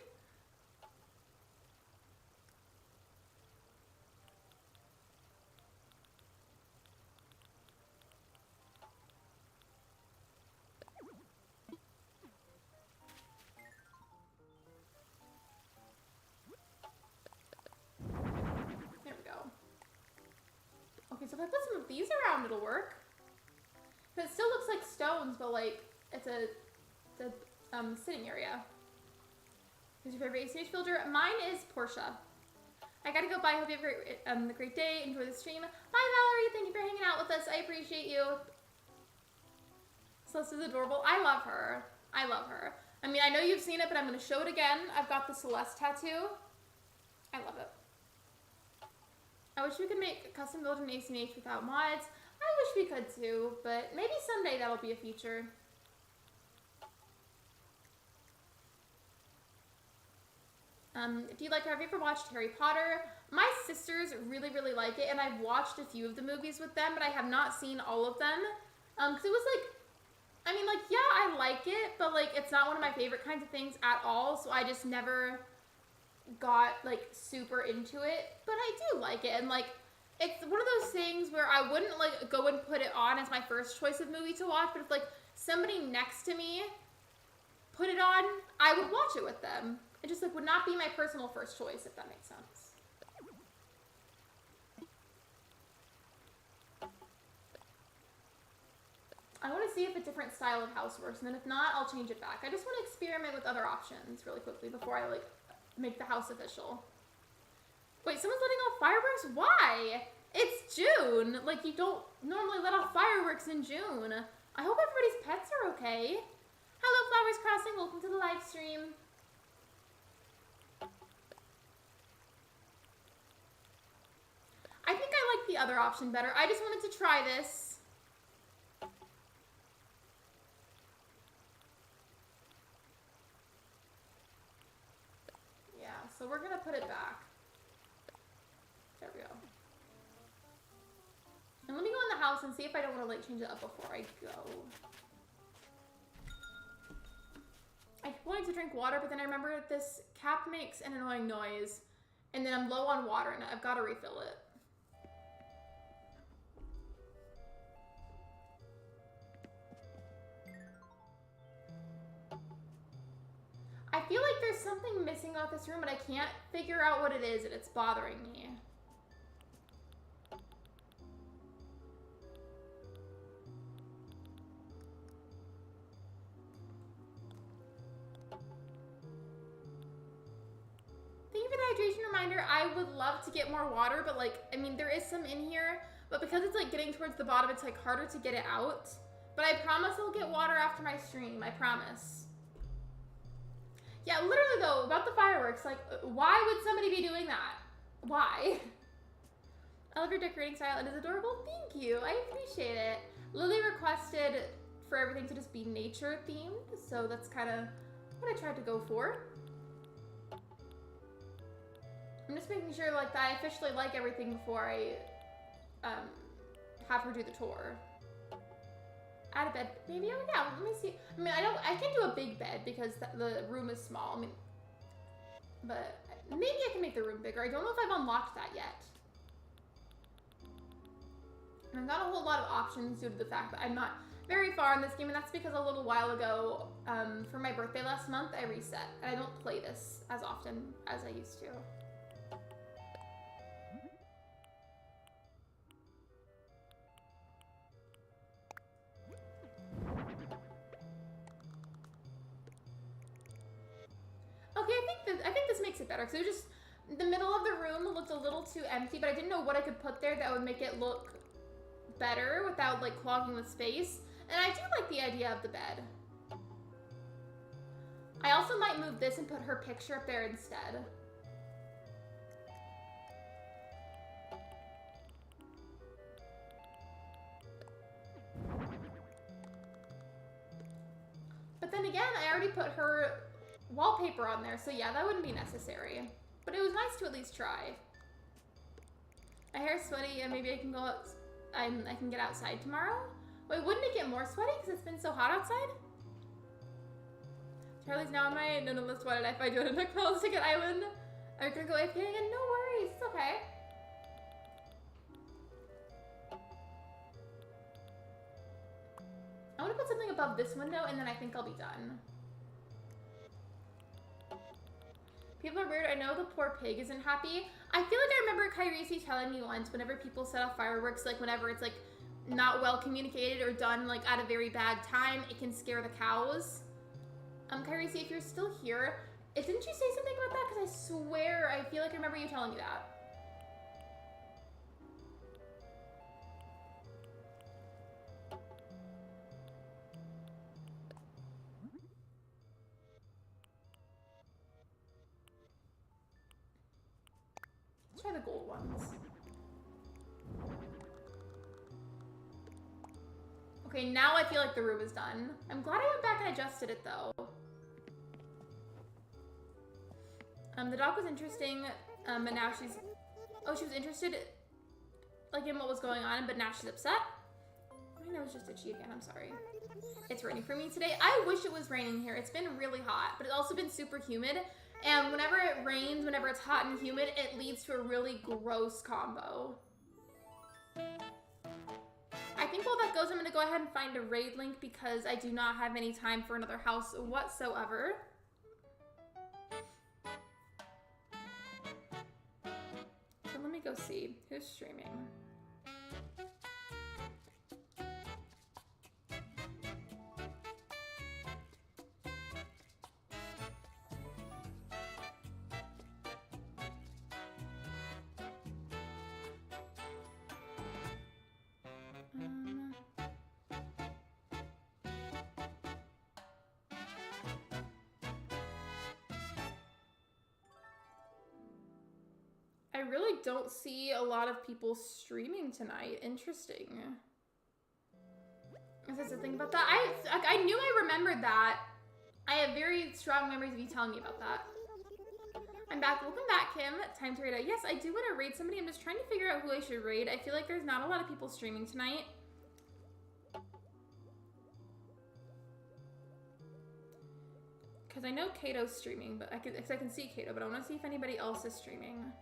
There we go. Okay, so if I put some of these around, it'll work. But it still looks like stones, but, like, it's a sitting area. Who's your favorite ACH villager? Mine is Portia. I gotta go. Bye. Hope you have a great day. Enjoy the stream. Bye, Valerie. Thank you for hanging out with us. I appreciate you. Celeste is adorable. I love her. I love her. I mean, I know you've seen it, but I'm gonna show it again. I've got the Celeste tattoo. I love it. I wish we could make a custom build in ACH without mods. I wish we could too, but maybe someday that'll be a feature. Do you like, have you ever watched Harry Potter? My sisters really, really like it, and I've watched a few of the movies with them, but I have not seen all of them. Because it was like, I mean, like, yeah, I like it, but, like, it's not one of my favorite kinds of things at all, so I just never got, like, super into it. But I do like it, and, like, it's one of those things where I wouldn't, like, go and put it on as my first choice of movie to watch, but if, like, somebody next to me put it on, I would watch it with them. It just, like, would not be my personal first choice, if that makes sense. I want to see if a different style of house works, and then if not, I'll change it back. I just want to experiment with other options really quickly before I, like, make the house official. Wait, someone's letting off fireworks? Why? It's June. Like, you don't normally let off fireworks in June. I hope everybody's pets are okay. Hello, Flowers Crossing. Welcome to the live stream. I think I like the other option better. I just wanted to try this. Yeah, so we're gonna put it back. There we go. And let me go in the house and see if I don't want to, like, change it up before I go. I wanted to drink water, but then I remember this cap makes an annoying noise, and then I'm low on water and I've got to refill it. I feel like there's something missing about this room, but I can't figure out what it is, and it's bothering me. Thank you for the hydration reminder. I would love to get more water, but, like, I mean, there is some in here, but because it's, like, getting towards the bottom, it's, like, harder to get it out. But I promise I'll get water after my stream. I promise. Yeah, literally though, about the fireworks, like, why would somebody be doing that? Why? I love your decorating style. It is adorable. Thank you. I appreciate it. Lily requested for everything to just be nature themed, so that's kind of what I tried to go for. I'm just making sure like that I officially like everything before I have her do the tour. Add a bed, maybe. Oh yeah, let me see. I mean, I can't do a big bed because the room is small. I mean, but maybe I can make the room bigger. I don't know if I've unlocked that yet. And I've got a whole lot of options due to the fact that I'm not very far in this game, and that's because a little while ago, for my birthday last month, I reset, and I don't play this as often as I used to. Okay, I think this makes it better. So just the middle of the room looked a little too empty, but I didn't know what I could put there that would make it look better without like clogging the space. And I do like the idea of the bed. I also might move this and put her picture up there instead. But then again, I already put her wallpaper on there, so yeah, that wouldn't be necessary. But it was nice to at least try. My hair's sweaty, and maybe I can go out. I can get outside tomorrow. Wait, wouldn't it get more sweaty because it's been so hot outside? Charlie's now on my no list. What did I find you on a McDonald's ticket island? Are you gonna go AFK again? No worries, it's okay. I want to put something above this window, and then I think I'll be done. People are weird. I know the poor pig isn't happy. I feel like I remember Kairisi telling me once whenever people set off fireworks, like whenever it's like not well communicated or done like at a very bad time, it can scare the cows. Kairisi, if you're still here, didn't you say something about that? Because I swear I feel like I remember you telling me that. Let's try the gold ones. Okay, now I feel like the room is done. I'm glad I went back and adjusted it though. The dog was interesting, but now she was interested like in what was going on, but now she's upset. My nose just itchy again, I'm sorry. It's raining for me today. I wish it was raining here. It's been really hot, but it's also been super humid. And whenever it rains, whenever it's hot and humid, it leads to a really gross combo. I think while that goes, I'm gonna go ahead and find a raid link because I do not have any time for another house whatsoever. So let me go see who's streaming. I really don't see a lot of people streaming tonight. Interesting. Is there something about that? I knew I remembered that. I have very strong memories of you telling me about that. I'm back. Welcome back, Kim. Time to raid out. Yes, I do want to raid somebody. I'm just trying to figure out who I should raid. I feel like there's not a lot of people streaming tonight. Because I know Kato's streaming, but I can see Kato, but I want to see if anybody else is streaming.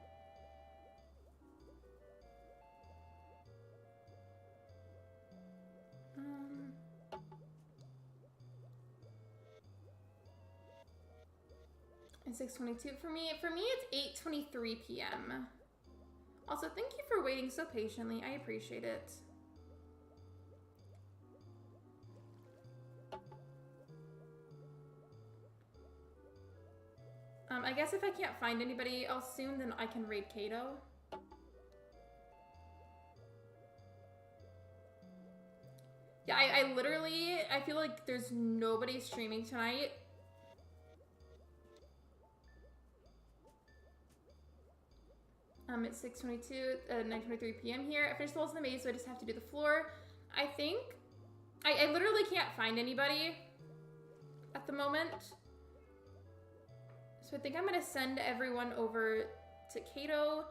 It's 6:22 for me. For me, it's 8:23 p.m. Also, thank you for waiting so patiently. I appreciate it. I guess if I can't find anybody else soon, then I can raid Kato. Yeah, I literally, I feel like there's nobody streaming tonight. It's 6:22, 9:23 p.m. here. I finished the walls in the maze, so I just have to do the floor. I think I literally can't find anybody at the moment. So I think I'm gonna send everyone over to Kato.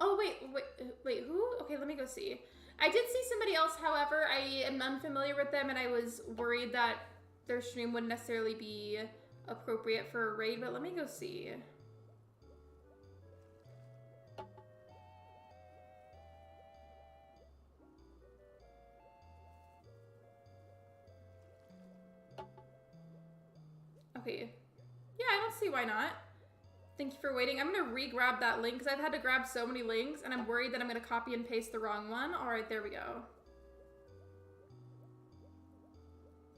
Oh, wait, who? Okay, let me go see. I did see somebody else, however, I am unfamiliar with them, and I was worried that their stream wouldn't necessarily be appropriate for a raid, but let me go see. Okay. Yeah, I don't see why not. Thank you for waiting. I'm gonna re-grab that link because I've had to grab so many links and I'm worried that I'm gonna copy and paste the wrong one. All right, there we go.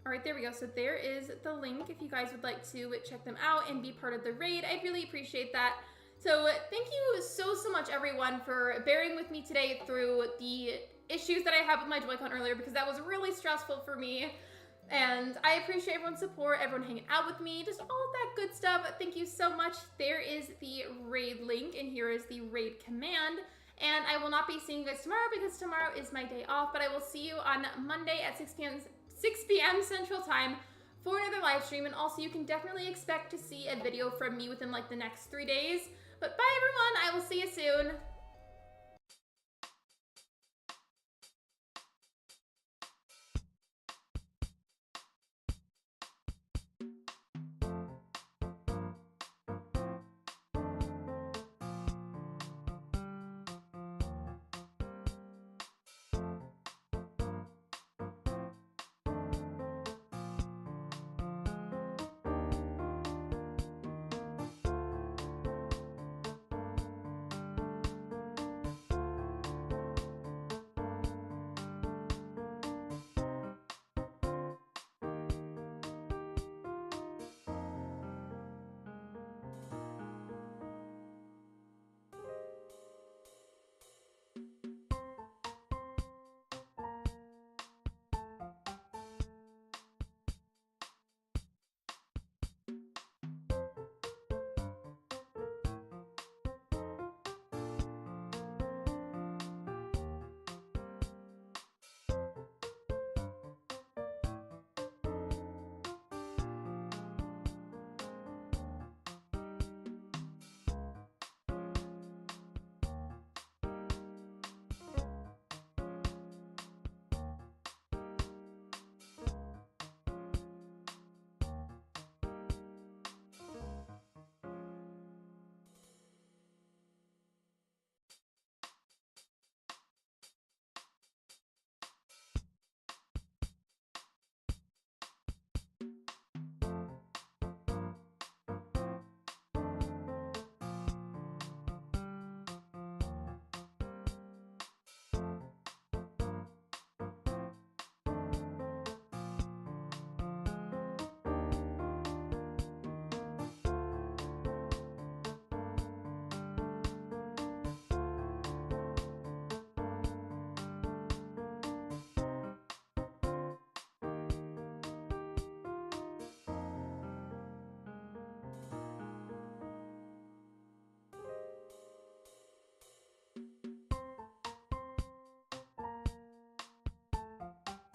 All right, there we go. So there is the link if you guys would like to check them out and be part of the raid. I really appreciate that. So thank you so much, everyone, for bearing with me today through the issues that I had with my Joy-Con earlier because that was really stressful for me. And I appreciate everyone's support, everyone hanging out with me, just all of that good stuff. Thank you so much. There is the raid link, and here is the raid command. And I will not be seeing you guys tomorrow because tomorrow is my day off, but I will see you on Monday at 6 p.m. Central Time for another live stream. And also, you can definitely expect to see a video from me within like the next 3 days. But bye, everyone. I will see you soon.